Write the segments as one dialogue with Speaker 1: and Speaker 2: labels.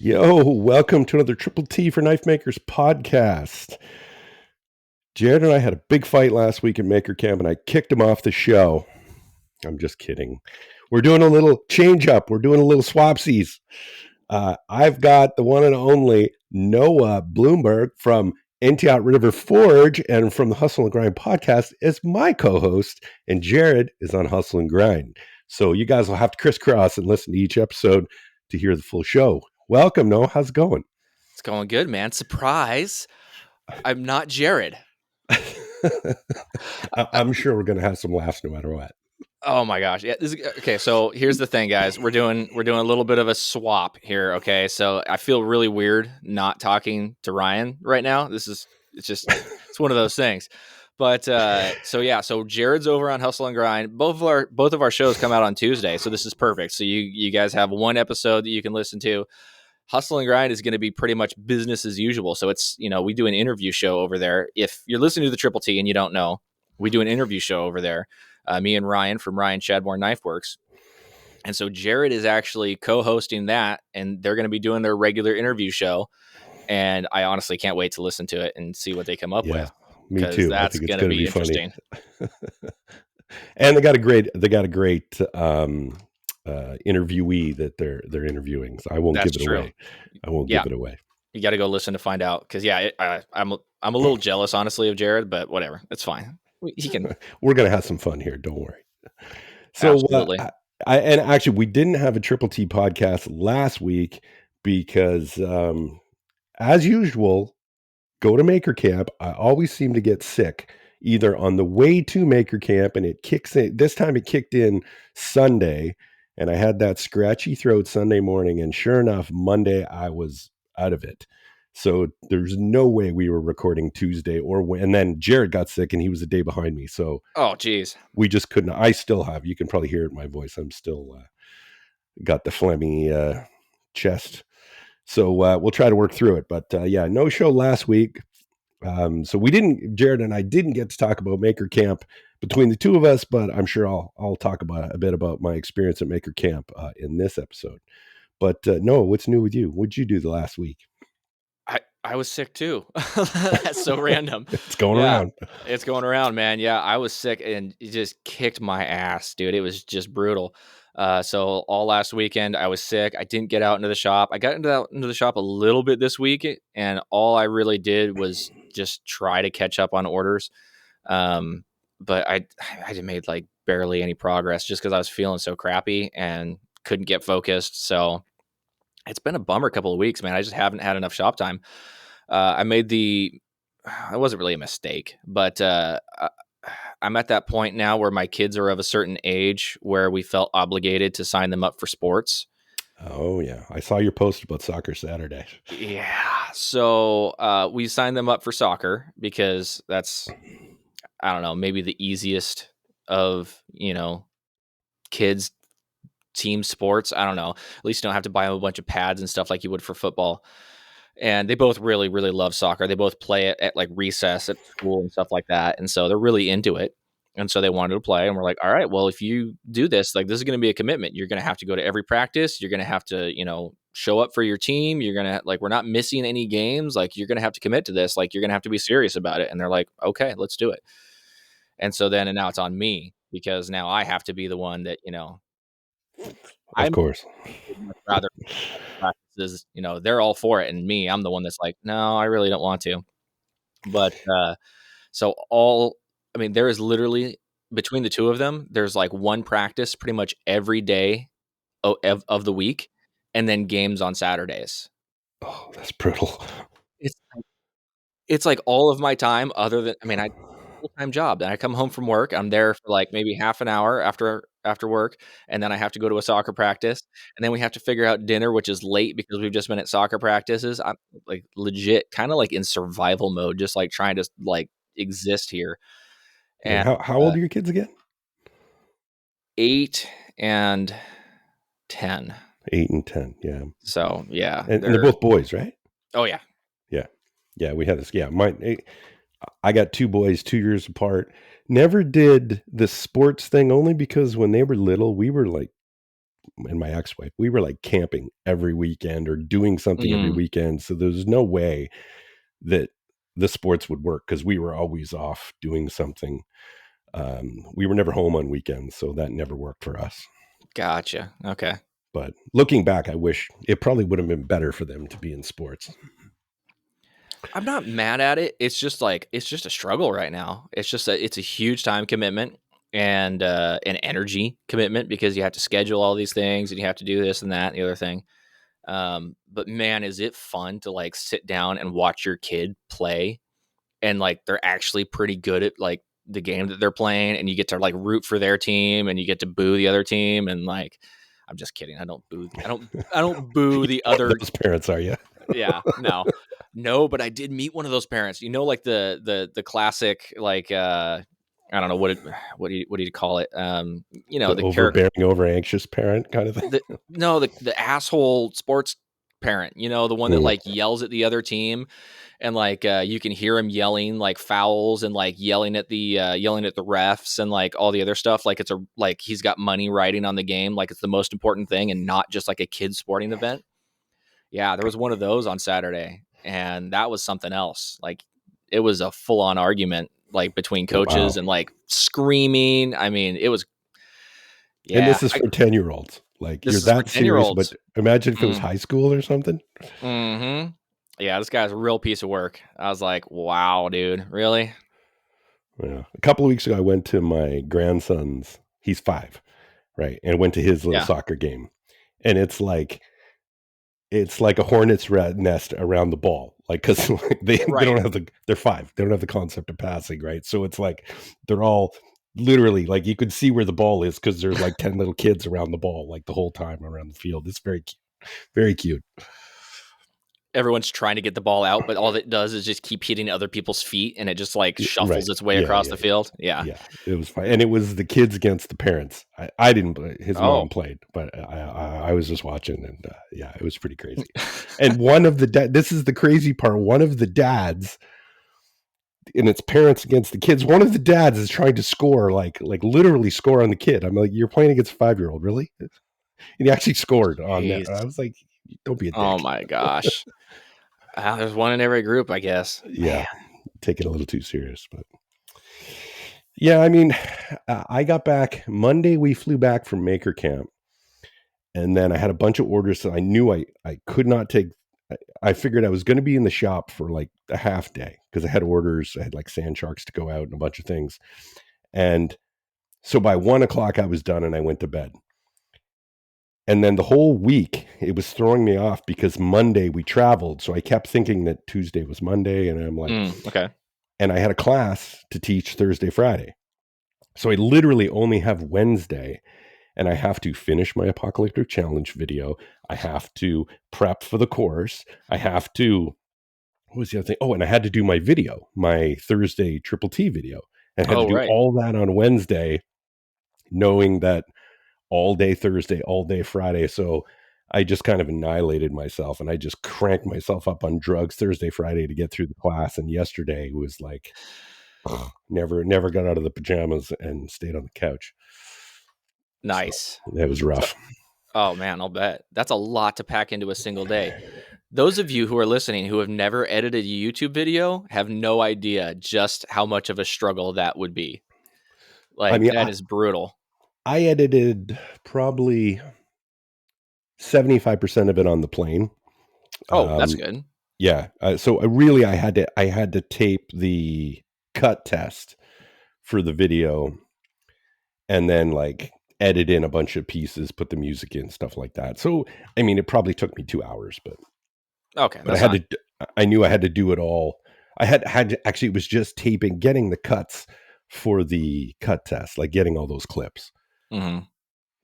Speaker 1: Yo, welcome to another Triple T for Knife Makers podcast. Jerid and I had a big fight last week at Maker Camp, and I kicked him off the show. I'm just kidding. We're doing a little change up. We're doing a little swapsies. I've got the one and only Noah Bloomberg from Entiat River Forge and from the Hustle and Grind podcast as my co-host, and Jerid is on Hustle and Grind. So you guys will have to crisscross and listen to each episode to hear the full show. Welcome, Noah. How's it going?
Speaker 2: It's going good, man. Surprise. I'm not Jerid.
Speaker 1: I'm sure we're going to have some laughs no matter what.
Speaker 2: Oh my gosh. Yeah. Okay. So here's the thing, guys. We're doing a little bit of a swap here. Okay. So I feel really weird not talking to Ryan right now. It's one of those things. But so Jerid's over on Hustle and Grind. Both of our shows come out on Tuesday, so this is perfect. So you guys have one episode that you can listen to. Hustle and Grind is going to be pretty much business as usual. So it's, we do an interview show over there. If you're listening to the Triple T and you don't know, we do an interview show over there. Me and Ryan from Ryan Chadmore Knifeworks. And so Jerid is actually co-hosting that, and they're going to be doing their regular interview show. And I honestly can't wait to listen to it and see what they come up with.
Speaker 1: Me too.
Speaker 2: That's going to be interesting.
Speaker 1: And they got a great interviewee that they're interviewing. So I won't give it away. I won't give it away.
Speaker 2: You got to go listen to find out, because I'm a little jealous, honestly, of Jerid, but whatever, it's fine. He can.
Speaker 1: We're gonna have some fun here. Don't worry. So and actually, we didn't have a Triple T podcast last week because, as usual, go to Maker Camp. I always seem to get sick either on the way to Maker Camp, and it kicks in. This time it kicked in Sunday, and I had that scratchy throat Sunday morning, and sure enough, Monday I was out of it. So there's no way we were recording Tuesday and then Jerid got sick and he was a day behind me. So,
Speaker 2: oh geez,
Speaker 1: we just couldn't. I still have, you can probably hear it in my voice. I'm still got the phlegmy chest. So we'll try to work through it. But no show last week. So Jerid and I didn't get to talk about Maker Camp between the two of us, but I'm sure I'll talk about a bit about my experience at Maker Camp in this episode. But Noah, what's new with you? What'd you do the last week?
Speaker 2: I was sick too. That's so random.
Speaker 1: It's going around.
Speaker 2: It's going around, man. Yeah, I was sick and it just kicked my ass, dude. It was just brutal. So all last weekend I was sick. I didn't get out into the shop. I got into the shop a little bit this week, and all I really did was just try to catch up on orders. But I made like barely any progress just because I was feeling so crappy and couldn't get focused. So it's been a bummer couple of weeks, man. I just haven't had enough shop time. It wasn't really a mistake, but I'm at that point now where my kids are of a certain age where we felt obligated to sign them up for sports.
Speaker 1: Oh yeah. I saw your post about soccer Saturday.
Speaker 2: Yeah. So we signed them up for soccer because that's, I don't know, maybe the easiest of, kids team sports. I don't know. At least you don't have to buy them a bunch of pads and stuff like you would for football. And they both really, really love soccer. They both play it at like recess at school and stuff like that. And so they're really into it. And so they wanted to play. And we're like, all right, well, if you do this, like this is going to be a commitment. You're going to have to go to every practice. You're going to have to, show up for your team. You're going to we're not missing any games. Like you're going to have to commit to this. Like you're going to have to be serious about it. And they're like, okay, let's do it. And so then, and now it's on me because now I have to be the one that,
Speaker 1: of course,
Speaker 2: rather practices, they're all for it. And me, I'm the one that's like, no, I really don't want to. But there is literally between the two of them, there's like one practice pretty much every day of the week, and then games on Saturdays.
Speaker 1: Oh, that's brutal.
Speaker 2: It's like all of my time other than, I full-time job, and I come home from work. I'm there for like maybe half an hour after work, and then I have to go to a soccer practice, and then we have to figure out dinner, which is late because we've just been at soccer practices. I'm like legit kind of like in survival mode, just like trying to like exist here.
Speaker 1: And how old are your kids again?
Speaker 2: 8 and 10.
Speaker 1: 8 and 10, yeah.
Speaker 2: So yeah,
Speaker 1: and they're both boys, right?
Speaker 2: Oh yeah.
Speaker 1: We had this. Yeah, I got two boys 2 years apart. Never did the sports thing, only because when they were little, we were like and my ex-wife, we were like camping every weekend or doing something every weekend. So there's no way that the sports would work because we were always off doing something. We were never home on weekends, so that never worked for us.
Speaker 2: Gotcha. Okay.
Speaker 1: But looking back, I wish it probably would have been better for them to be in sports.
Speaker 2: I'm not mad at it. It's just a struggle right now. It's a huge time commitment and an energy commitment because you have to schedule all these things and you have to do this and that and the other thing. But man, is it fun to like sit down and watch your kid play and like they're actually pretty good at like the game that they're playing and you get to like root for their team and you get to boo the other team and like I'm just kidding. I don't boo the other.
Speaker 1: Those parents, are you?
Speaker 2: Yeah, no, but I did meet one of those parents. You know, like the classic, like I don't know what do you call it? You know,
Speaker 1: The overbearing, over anxious parent kind of thing.
Speaker 2: The asshole sports parent. You know, the one that like yells at the other team, and like you can hear him yelling like fouls and like yelling at the refs and like all the other stuff. Like like he's got money riding on the game, like it's the most important thing, and not just like a kid's sporting event. Yeah, there was one of those on Saturday, and that was something else. Like it was a full-on argument, like between coaches and like screaming. I mean, it was. Yeah,
Speaker 1: and this is for 10-year-olds. Like you're that serious, but imagine if it was high school or something.
Speaker 2: Mm-hmm. Yeah, this guy's a real piece of work. I was like, wow, dude, really?
Speaker 1: Yeah. A couple of weeks ago, I went to my grandson's. He's 5, right, and went to his little soccer game, and it's like a hornet's nest around the ball, like because like they don't have they're 5, they don't have the concept of passing, right? So it's like they're all literally like you could see where the ball is because there's like 10 little kids around the ball like the whole time around the field. It's very cute, very cute.
Speaker 2: Everyone's trying to get the ball out, but all it does is just keep hitting other people's feet, and it just like shuffles its way across the field. Yeah,
Speaker 1: it was fine, and it was the kids against the parents. I didn't. His mom played, but I was just watching, and it was pretty crazy. And one of the this is the crazy part. One of the dads, and it's parents against the kids. One of the dads is trying to score, like literally score on the kid. I'm like, you're playing against a 5-year-old, really? And he actually scored on that. I was like, don't be a dick.
Speaker 2: Oh my gosh. There's one in every group, I guess.
Speaker 1: Yeah, take it a little too serious, but yeah, I mean, I got back Monday. We flew back from Maker Camp, and then I had a bunch of orders that I knew I could not take. I figured I was going to be in the shop for like a half day because I had orders. I had like sand sharks to go out and a bunch of things, and so by 1:00 I was done and I went to bed. And then the whole week, it was throwing me off because Monday we traveled. So I kept thinking that Tuesday was Monday. And I'm like,
Speaker 2: okay.
Speaker 1: And I had a class to teach Thursday, Friday. So I literally only have Wednesday. And I have to finish my Apocalyptic Challenge video. I have to prep for the course. I have to, what was the other thing? Oh, and I had to do my video, my Thursday Triple T video. And I had to do all that on Wednesday, knowing that all day Thursday, all day Friday. So I just kind of annihilated myself and I just cranked myself up on drugs Thursday, Friday to get through the class. And yesterday was like, never got out of the pajamas and stayed on the couch.
Speaker 2: Nice.
Speaker 1: So it was rough.
Speaker 2: Oh man, I'll bet. That's a lot to pack into a single day. Those of you who are listening who have never edited a YouTube video have no idea just how much of a struggle that would be. Like, I mean, that is brutal.
Speaker 1: I edited probably 75% of it on the plane.
Speaker 2: Oh, that's good.
Speaker 1: Yeah. So I had to tape the cut test for the video and then like edit in a bunch of pieces, put the music in, stuff like that. So, I mean, it probably took me 2 hours, but
Speaker 2: okay.
Speaker 1: But I knew I had to do it all. I had to, actually, it was just taping, getting the cuts for the cut test, like getting all those clips.
Speaker 2: Mm-hmm.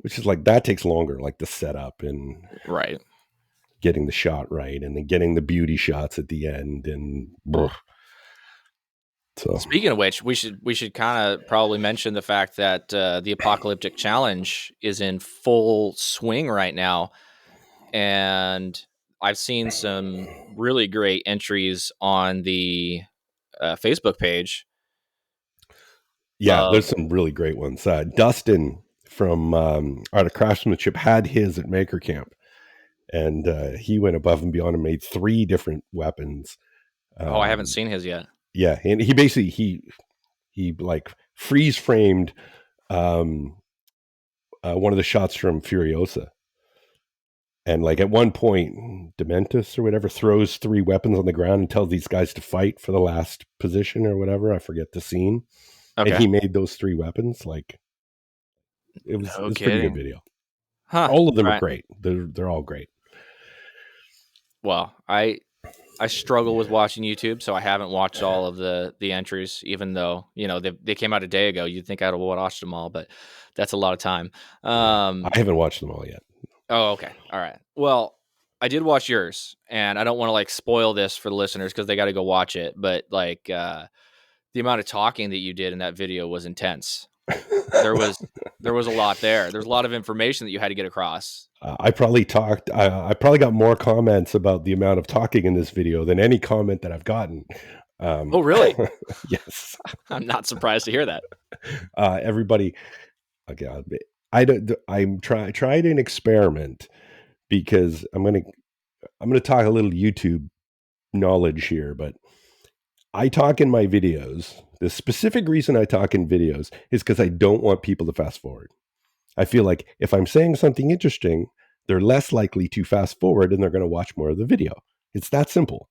Speaker 1: Which is like, that takes longer, like the setup and getting the shot right and then getting the beauty shots at the end. And so
Speaker 2: speaking of which, we should kind of probably mention the fact that the Apocalyptic Challenge is in full swing right now. And I've seen some really great entries on the Facebook page.
Speaker 1: Yeah, there's some really great ones. Dustin from Art of Craftsmanship had his at Maker Camp, and he went above and beyond and made 3 different weapons.
Speaker 2: I haven't seen his yet.
Speaker 1: Yeah, and he basically he like freeze framed one of the shots from Furiosa. And like at one point, Dementis or whatever throws 3 weapons on the ground and tells these guys to fight for the last position or whatever. I forget the scene.
Speaker 2: Okay.
Speaker 1: And he made those 3 weapons. Like it's pretty good video.
Speaker 2: Huh.
Speaker 1: All of them are great. They're all great.
Speaker 2: Well, I struggle with watching YouTube, so I haven't watched all of the entries, even though, you know, they came out a day ago. You'd think I'd have watched them all, but that's a lot of time.
Speaker 1: I haven't watched them all yet.
Speaker 2: Oh, okay. All right. Well, I did watch yours, and I don't want to like spoil this for the listeners because they got to go watch it. But like the amount of talking that you did in that video was intense. There was a lot there. There's a lot of information that you had to get across.
Speaker 1: I probably got more comments about the amount of talking in this video than any comment that I've gotten.
Speaker 2: Oh, really?
Speaker 1: Yes.
Speaker 2: I'm not surprised to hear that.
Speaker 1: Everybody, okay, I'm tried an experiment because I'm gonna talk a little YouTube knowledge here, but I talk in my videos. The specific reason I talk in videos is because I don't want people to fast forward. I feel like if I'm saying something interesting, they're less likely to fast forward and they're going to watch more of the video. It's that simple.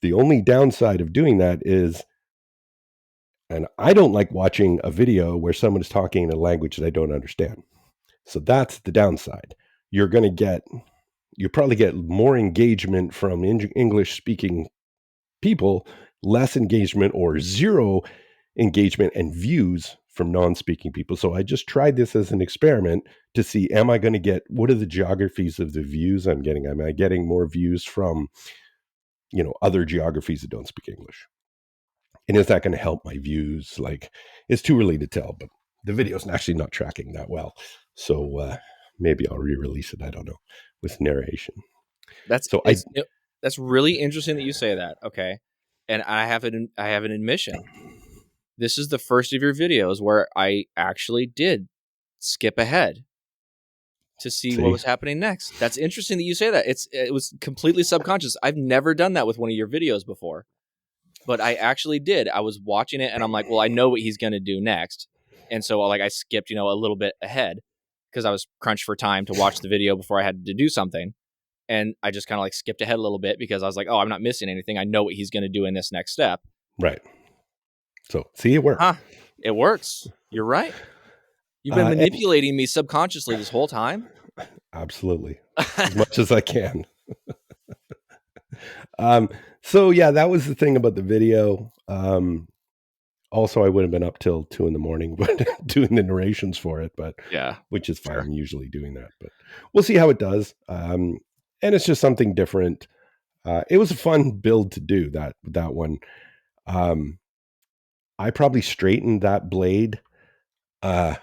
Speaker 1: The only downside of doing that is, and I don't like watching a video where someone is talking in a language that I don't understand. So that's the downside. You'll probably get more engagement from English speaking people, less engagement or zero engagement and views from non-speaking people. So I just tried this as an experiment to see, what are the geographies of the views I'm getting? Am I getting more views from, other geographies that don't speak English? And is that going to help my views? Like, it's too early to tell, but the video's actually not tracking that well. So maybe I'll re-release it. I don't know, with narration.
Speaker 2: That's really interesting that you say that. Okay. And I have an admission. This is the first of your videos where I actually did skip ahead to see what was happening next. That's interesting that you say that. It was completely subconscious. I've never done that with one of your videos before, but I actually did. I was watching it and I'm like, well, I know what he's going to do next. And so like I skipped, a little bit ahead because I was crunched for time to watch the video before I had to do something. And I just kind of like skipped ahead a little bit because I was like, oh, I'm not missing anything. I know what he's going to do in this next step.
Speaker 1: Right. So, see, it works.
Speaker 2: It works. You're right. You've been manipulating me subconsciously this whole time.
Speaker 1: Absolutely. As much as I can. So, yeah, that was the thing about the video. Also, I would have been up till 2 a.m, but doing the narrations for it, but yeah, which is fine. Sure. I'm usually doing that, but we'll see how it does. And it's just something different. It was a fun build to do that one. I probably straightened that blade. So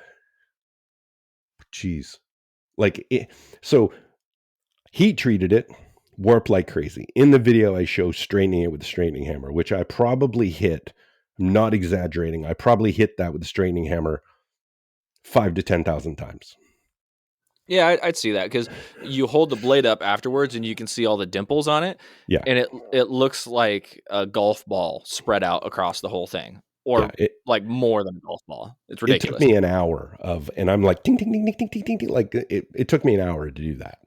Speaker 1: heat treated it, warped like crazy. In the video, I show straightening it with a straightening hammer, which I probably hit. I'm not exaggerating. I probably hit that with a straightening hammer 5,000 to 10,000 times.
Speaker 2: Yeah, I'd see that because you hold the blade up afterwards and you can see all the dimples on it.
Speaker 1: Yeah.
Speaker 2: And it looks like a golf ball spread out across the whole thing. Or like more than a golf ball. It's ridiculous.
Speaker 1: It took me an hour and I'm like, ding, ding, ding, ding, ding, ding, ding, ding. Like it took me an hour to do that.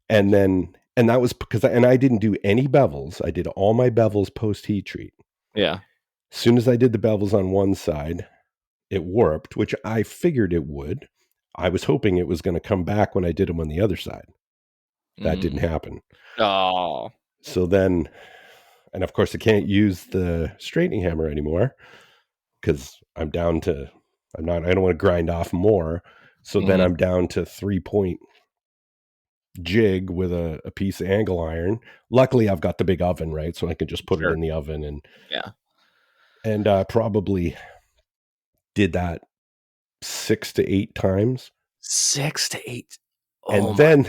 Speaker 1: And that was because I didn't do any bevels. I did all my bevels post heat treat.
Speaker 2: Yeah.
Speaker 1: As soon as I did the bevels on one side, it warped, which I figured it would. I was hoping it was going to come back when I did them on the other side. That didn't happen.
Speaker 2: Oh.
Speaker 1: So then, and of course I can't use the straightening hammer anymore because I don't want to grind off more. So then I'm down to 3-point jig with a piece of angle iron. Luckily I've got the big oven, right? So I can just put it in the oven and probably did that 6 to 8 times.
Speaker 2: 6 to 8. Oh,
Speaker 1: and then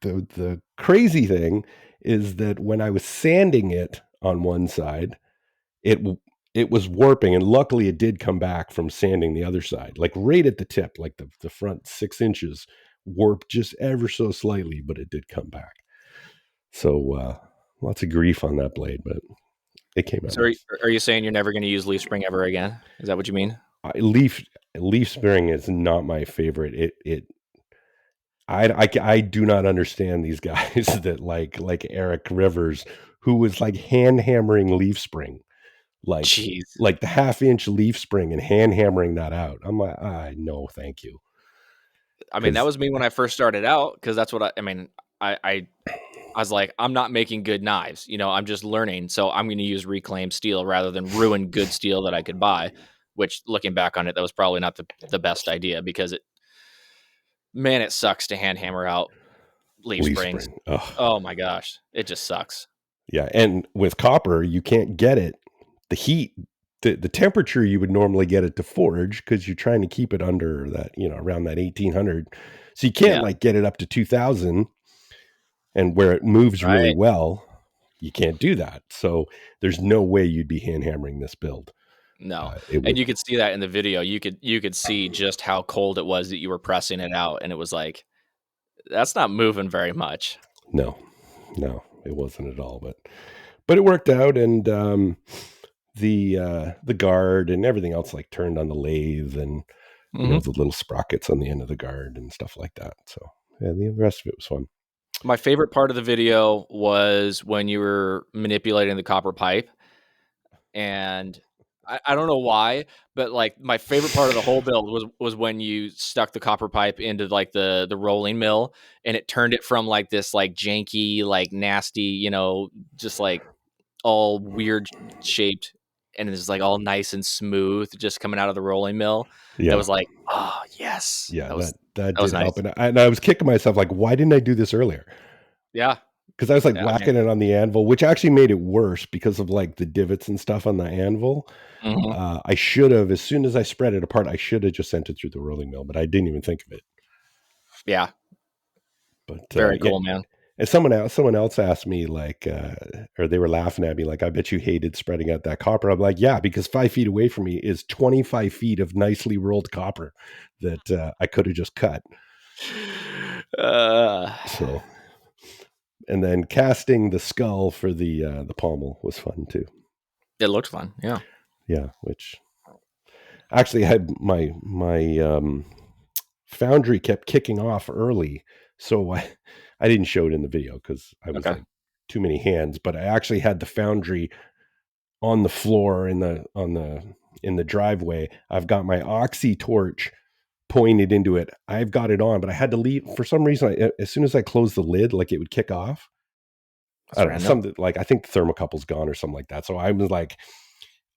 Speaker 1: the crazy thing is that when I was sanding it on one side, it was warping, and luckily it did come back from sanding the other side, like right at the tip, like the front 6 inches warped just ever so slightly, but it did come back. So lots of grief on that blade, but it came out
Speaker 2: So
Speaker 1: nice.
Speaker 2: are you saying you're never going to use leaf spring ever again? Is that what you mean?
Speaker 1: Leaf spring is not my favorite. I do not understand these guys that like Eric Rivers, who was like hand hammering leaf spring, like
Speaker 2: Jeez.
Speaker 1: like the 1/2 inch leaf spring and hand hammering that out. I'm like, no, thank you.
Speaker 2: I mean, that
Speaker 1: Because
Speaker 2: was me when I first started out, because that's what I mean. I was like, I'm not making good knives. I'm just learning. So I'm going to use reclaimed steel rather than ruin good steel that I could buy, which looking back on it, that was probably not the best idea, because it sucks to hand hammer out leaf
Speaker 1: leaf
Speaker 2: springs.
Speaker 1: spring, ugh.
Speaker 2: Oh my gosh. It just sucks.
Speaker 1: Yeah, and with copper, you can't get it. The heat, the temperature you would normally get it to forge because you're trying to keep it under that, around that 1800. So you can't
Speaker 2: Yeah.
Speaker 1: like get it up to 2000, and where it moves really
Speaker 2: Right.
Speaker 1: well, you can't do that. So there's no way you'd be hand hammering this build.
Speaker 2: No.
Speaker 1: It
Speaker 2: And
Speaker 1: would
Speaker 2: you could see that in the video. You could see just how cold it was that you were pressing it out. And it was like, that's not moving very much.
Speaker 1: no, it wasn't at all. But it worked out, and the guard and everything else like turned on the lathe, and
Speaker 2: Mm-hmm.
Speaker 1: the little sprockets on the end of the guard and stuff like that. So yeah, the rest of it was fun.
Speaker 2: My favorite part of the video was when you were manipulating the copper pipe. And I don't know why, but like my favorite part of the whole build was when you stuck the copper pipe into like the rolling mill, and it turned it from like this like janky, like nasty, just like all weird shaped, and it's like all nice and smooth just coming out of the rolling mill. That
Speaker 1: Yeah,
Speaker 2: was like, oh yes,
Speaker 1: yeah,
Speaker 2: that was
Speaker 1: that
Speaker 2: that was
Speaker 1: did help,
Speaker 2: nice.
Speaker 1: and I was kicking myself like, why didn't I do this earlier?
Speaker 2: Yeah,
Speaker 1: Because I was like
Speaker 2: yeah, I mean,
Speaker 1: whacking it on the anvil, which actually made it worse because of like the divots and stuff on the anvil.
Speaker 2: mhm.
Speaker 1: I should have, as soon as I spread it apart, I should have just sent it through the rolling mill, but I didn't even think of it.
Speaker 2: Yeah,
Speaker 1: But
Speaker 2: very
Speaker 1: yeah,
Speaker 2: cool, man.
Speaker 1: and someone else asked me like, or they were laughing at me like, I bet you hated spreading out that copper. I'm like, yeah, because 5 feet away from me is 25 feet of nicely rolled copper that I could have just cut.
Speaker 2: Uh,
Speaker 1: So, and then casting the skull for the pommel was fun too.
Speaker 2: it looked fun. Yeah.
Speaker 1: Yeah, which actually had my foundry kept kicking off early, so I didn't show it in the video because I was
Speaker 2: Okay.
Speaker 1: like too many hands. But I actually had the foundry on the floor in the driveway. I've got my oxy torch pointed into it. I've got it on, but I had to leave for some reason. As soon as I closed the lid, like it would kick off. I
Speaker 2: That's
Speaker 1: don't know,
Speaker 2: random.
Speaker 1: something like I think the thermocouple's gone or something like that. So I was like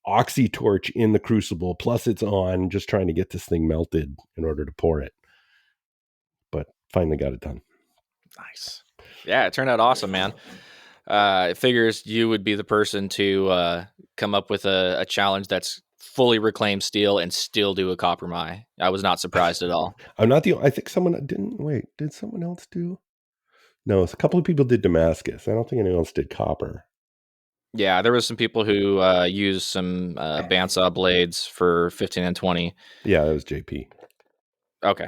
Speaker 1: oxy torch in the crucible, plus it's on, just trying to get this thing melted in order to pour it. But finally got it done.
Speaker 2: Nice. Yeah, it turned out awesome, man. It figures you would be the person to come up with a challenge that's fully reclaimed steel and still do a copper mine. I was not surprised at all.
Speaker 1: I'm not the. I think someone didn't. Wait, did someone else do? No, a couple of people did Damascus. I don't think anyone else did copper.
Speaker 2: Yeah, there was some people who used some bandsaw blades for 15 and 20.
Speaker 1: Yeah, that was JP.
Speaker 2: Okay.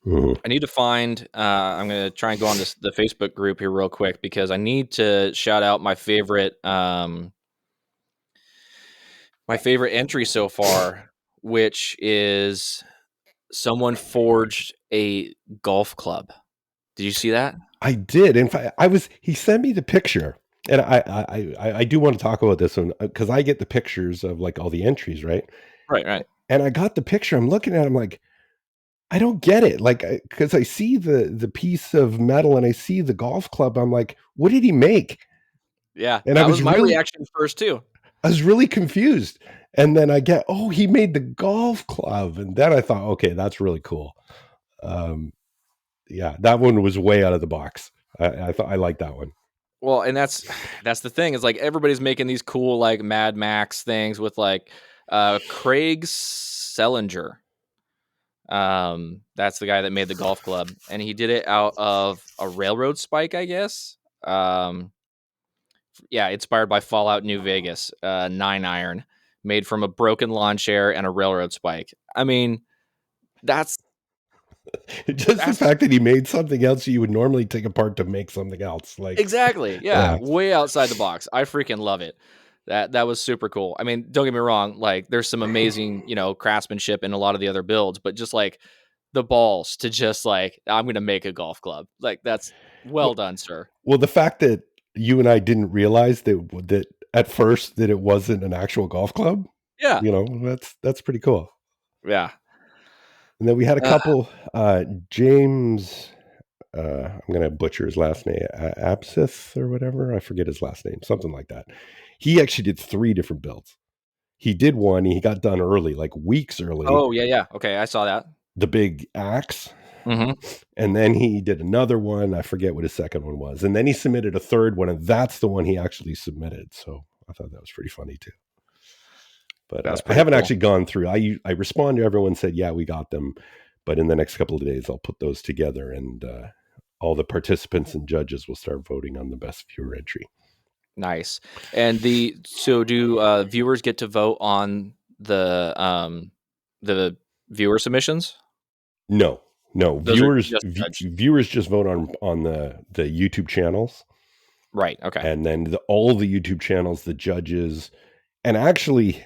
Speaker 1: Mhm.
Speaker 2: I need to find. I'm going to try and go on the Facebook group here real quick, because I need to shout out my favorite entry so far, which is someone forged a golf club. Did you see that?
Speaker 1: I did. In fact, I was. He sent me the picture, and I do want to talk about this one because I get the pictures of like all the entries, right?
Speaker 2: Right, right.
Speaker 1: And I got the picture. I'm looking at. I'm like, I don't get it. Like, because I see the piece of metal and I see the golf club. I'm like, what did he make?
Speaker 2: Yeah,
Speaker 1: And
Speaker 2: that was my reaction first too.
Speaker 1: I was really confused. And then I get, oh, he made the golf club. And then I thought, okay, that's really cool. Um, yeah, that one was way out of the box. I thought I liked that one.
Speaker 2: Well, and that's the thing, is like everybody's making these cool like Mad Max things with like Craig Sellinger. That's the guy that made the golf club, and he did it out of a railroad spike, I guess. Yeah, inspired by Fallout New Vegas, 9 iron. made from a broken lawn chair and a railroad spike. I mean, that's
Speaker 1: Just the fact that he made something else you would normally take apart to make something else. Like,
Speaker 2: exactly. Yeah, way outside the box. I freaking love it. That was super cool. I mean, don't get me wrong, like there's some amazing, craftsmanship in a lot of the other builds, but just like the balls to just like, I'm going to make a golf club. Like that's well done, sir.
Speaker 1: Well, the fact that you and I didn't realize that at first that it wasn't an actual golf club,
Speaker 2: Yeah.
Speaker 1: that's pretty cool.
Speaker 2: Yeah.
Speaker 1: And then we had a couple, James, I'm going to butcher his last name, Absith or whatever. I forget his last name, something like that. He actually did 3 different builds. He did one, he got done early, like weeks early.
Speaker 2: Oh, yeah. Okay, I saw that.
Speaker 1: The big axe.
Speaker 2: Mm-hmm.
Speaker 1: And then he did another one. I forget what his second one was. And then he submitted a third one, and that's the one he actually submitted. So I thought that was pretty funny too. But I haven't actually gone through. I respond to everyone, said, yeah, we got them. But in the next couple of days, I'll put those together, and all the participants and judges will start voting on the best viewer entry.
Speaker 2: Nice. And so do viewers get to vote on the viewer submissions?
Speaker 1: No.
Speaker 2: Those
Speaker 1: Viewers just vote on the YouTube channels.
Speaker 2: Right. Okay.
Speaker 1: And then all the YouTube channels, the judges, and actually,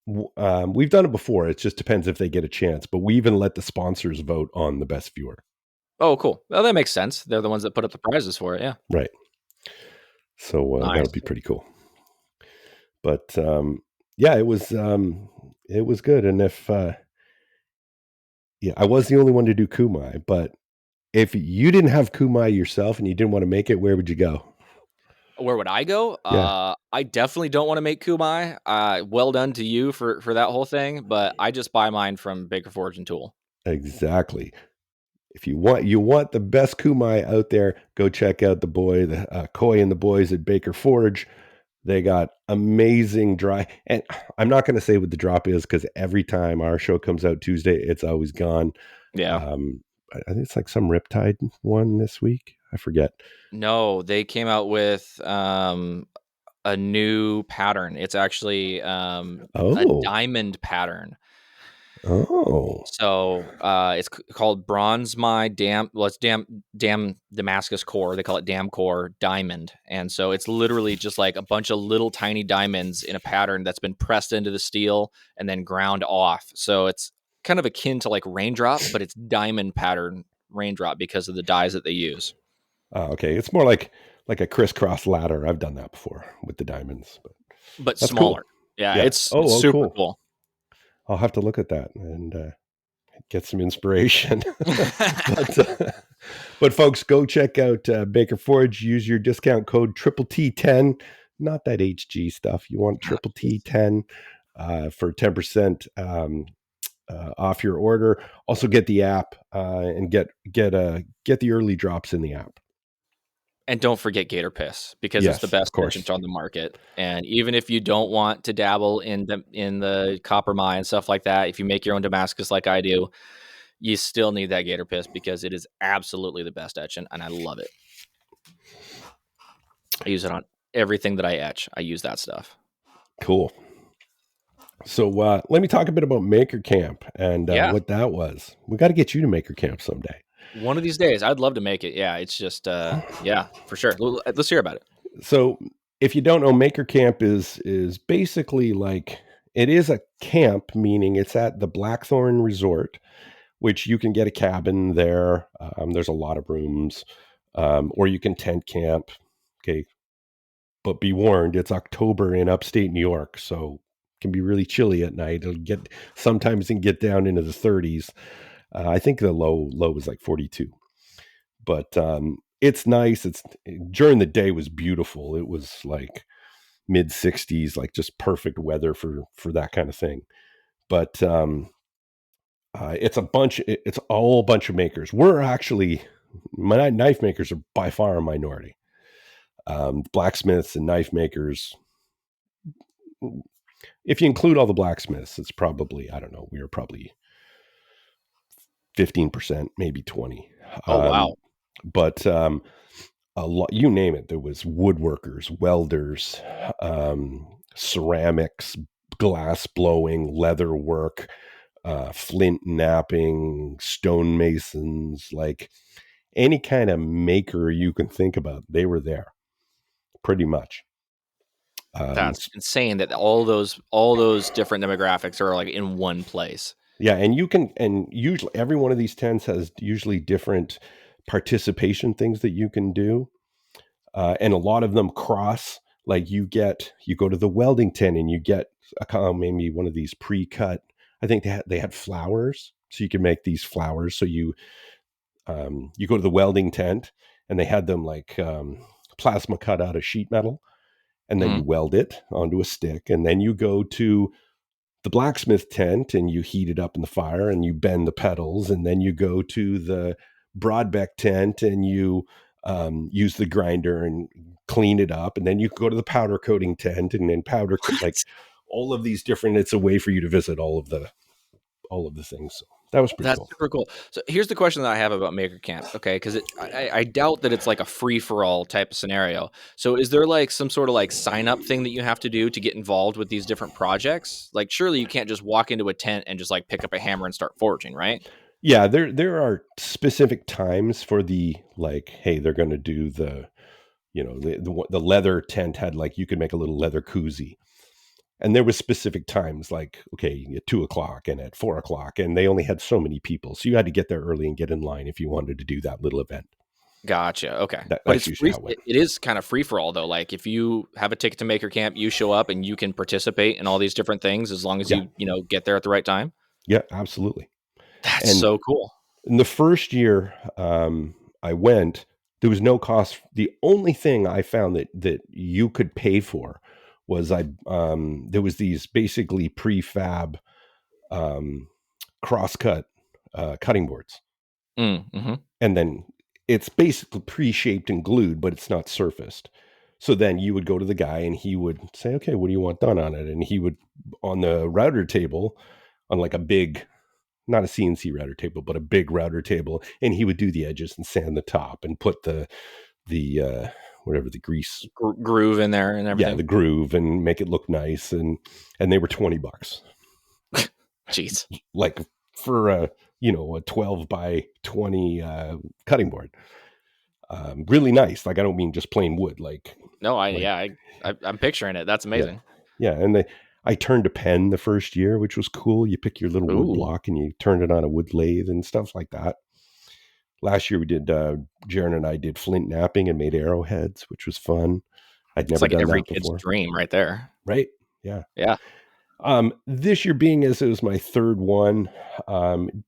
Speaker 1: we've done it before. It just depends if they get a chance. But we even let the sponsors vote on the best viewer.
Speaker 2: Oh, cool. Well, that makes sense. They're the ones that put up the prizes for it. Yeah.
Speaker 1: Right. So that'll be pretty cool. But yeah, it was good. And if I was the only one to do Kumai, but if you didn't have Kumai yourself and you didn't want to make it, where would you go?
Speaker 2: Where would I go?
Speaker 1: Yeah.
Speaker 2: I definitely don't want to make Kumai. Well done to you for that whole thing, but I just buy mine from Baker Forge and Tool.
Speaker 1: Exactly. If you want the best Kumai out there, go check out the Coy and the boys at Baker Forge. They got amazing dry, and I'm not going to say what the drop is because every time our show comes out Tuesday, it's always gone.
Speaker 2: Yeah.
Speaker 1: I think it's like some Riptide one this week. I forget.
Speaker 2: No, they came out with a new pattern. It's actually a diamond pattern.
Speaker 1: Oh,
Speaker 2: so it's called Bronze My Dam. Well, it's Dam Damascus Core. They call it Dam Core Diamond, and so it's literally just like a bunch of little tiny diamonds in a pattern that's been pressed into the steel and then ground off. So it's kind of akin to like raindrop, but it's diamond pattern raindrop because of the dyes that they use.
Speaker 1: Okay, it's more like a crisscross ladder. I've done that before with the diamonds,
Speaker 2: but smaller. Cool. Yeah, it's super cool.
Speaker 1: I'll have to look at that and get some inspiration. But folks, go check out Baker Forge. Use your discount code T10. Not that HG stuff. You want T10 for 10% off your order. Also, get the app and get the early drops in the app.
Speaker 2: And don't forget Gator Piss because it's the best merchant on the market. And even if you don't want to dabble in the copper mine and stuff like that, if you make your own Damascus like I do, you still need that Gator Piss because it is absolutely the best etch, and I love it. I use it on everything that I etch. I use that stuff.
Speaker 1: Cool. So let me talk a bit about Maker Camp and what that was. We got to get you to Maker Camp someday.
Speaker 2: One of these days, I'd love to make it. Yeah, it's just, for sure. Let's hear about it.
Speaker 1: So if you don't know, Maker Camp is basically like, it is a camp, meaning it's at the Blackthorn Resort, which you can get a cabin there. There's a lot of rooms, or you can tent camp. Okay. But be warned, it's October in upstate New York, so it can be really chilly at night. Sometimes it can get down into the 30s. I think the low was like 42, but it's nice. During the day was beautiful. It was like mid 60s, like just perfect weather for that kind of thing. But it's all a bunch of makers. We're actually, knife makers are by far a minority. Blacksmiths and knife makers, if you include all the blacksmiths, it's probably, I don't know, we were probably 15%, maybe 20.
Speaker 2: Oh, wow.
Speaker 1: But a lot, you name it. There was woodworkers, welders, ceramics, glass blowing, leather work, flint knapping, stonemasons, like any kind of maker you can think about, they were there pretty much.
Speaker 2: That's insane that all those different demographics are like in one place.
Speaker 1: Yeah, and usually every one of these tents has usually different participation things that you can do. And a lot of them cross, like you go to the welding tent and you get maybe one of these pre-cut. I think they had flowers, so you can make these flowers. So you go to the welding tent and they had them like plasma cut out of sheet metal, and then you weld it onto a stick, and then you go to the blacksmith tent and you heat it up in the fire and you bend the pedals, and then you go to the Broadbeck tent and you use the grinder and clean it up, and then you go to the powder coating tent and then like all of these different. It's a way for you to visit all of the things. So that was pretty
Speaker 2: That's
Speaker 1: cool.
Speaker 2: super cool. So here's the question that I have about Maker Camp, okay? Because I doubt that it's like a free for all type of scenario. So is there like some sort of like sign up thing that you have to do to get involved with these different projects? Like surely you can't just walk into a tent and just like pick up a hammer and start forging, right?
Speaker 1: Yeah, there are specific times for the, like, hey, they're going to do the, the leather tent had, like, you could make a little leather koozie. And there was specific times, like, okay, at 2:00 and at 4:00, and they only had so many people. So you had to get there early and get in line if you wanted to do that little event.
Speaker 2: Gotcha. Okay. But
Speaker 1: That's
Speaker 2: it's
Speaker 1: usually
Speaker 2: free.
Speaker 1: how it went.
Speaker 2: It is kind of free for all though. Like if you have a ticket to Maker Camp, you show up and you can participate in all these different things as long as
Speaker 1: Yeah.
Speaker 2: you get there at the right time.
Speaker 1: Yeah, absolutely.
Speaker 2: That's
Speaker 1: And
Speaker 2: so cool.
Speaker 1: in the first year I went, there was no cost. The only thing I found that you could pay for was there was these basically prefab crosscut cutting boards,
Speaker 2: Mm-hmm.
Speaker 1: and then it's basically pre-shaped and glued, but it's not surfaced. So then you would go to the guy and he would say, okay, what do you want done on it? And he would, on the router table, on like a big, not a CNC router table, but a big router table, and he would do the edges and sand the top and put the whatever, the grease,
Speaker 2: Groove in there and
Speaker 1: yeah,
Speaker 2: everything.
Speaker 1: the groove, and make it look nice. And they were $20,
Speaker 2: Jeez.
Speaker 1: like for a 12 by 20 cutting board. Really nice. Like, I don't mean just plain wood.
Speaker 2: No,
Speaker 1: Like
Speaker 2: I'm picturing it. That's
Speaker 1: yeah,
Speaker 2: amazing.
Speaker 1: yeah. And I turned a pen the first year, which was cool. You pick your little wood
Speaker 2: Ooh,
Speaker 1: block and you turned it on a wood lathe and stuff like that. Last year we did, Jerid and I did flint knapping and made arrowheads, which was fun. I'd
Speaker 2: it's
Speaker 1: never
Speaker 2: like
Speaker 1: done
Speaker 2: every
Speaker 1: that
Speaker 2: kid's
Speaker 1: before.
Speaker 2: dream right there.
Speaker 1: Right? Yeah.
Speaker 2: Yeah.
Speaker 1: This year, being as it was my third one,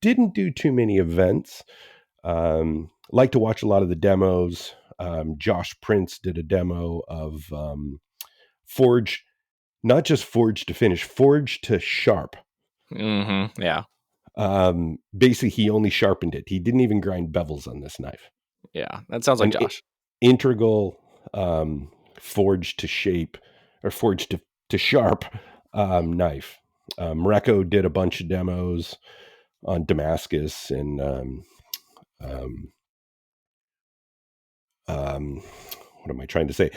Speaker 1: didn't do too many events. Like to watch a lot of the demos. Josh Prince did a demo of Forge, not just Forge to finish, Forge to sharp.
Speaker 2: Mm-hmm. Yeah.
Speaker 1: Basically, he only sharpened it. He didn't even grind bevels on this knife.
Speaker 2: Yeah. That sounds like
Speaker 1: An
Speaker 2: Josh.
Speaker 1: integral forge to shape, or forge to sharp knife. Recco did a bunch of demos on Damascus and what am I trying to say?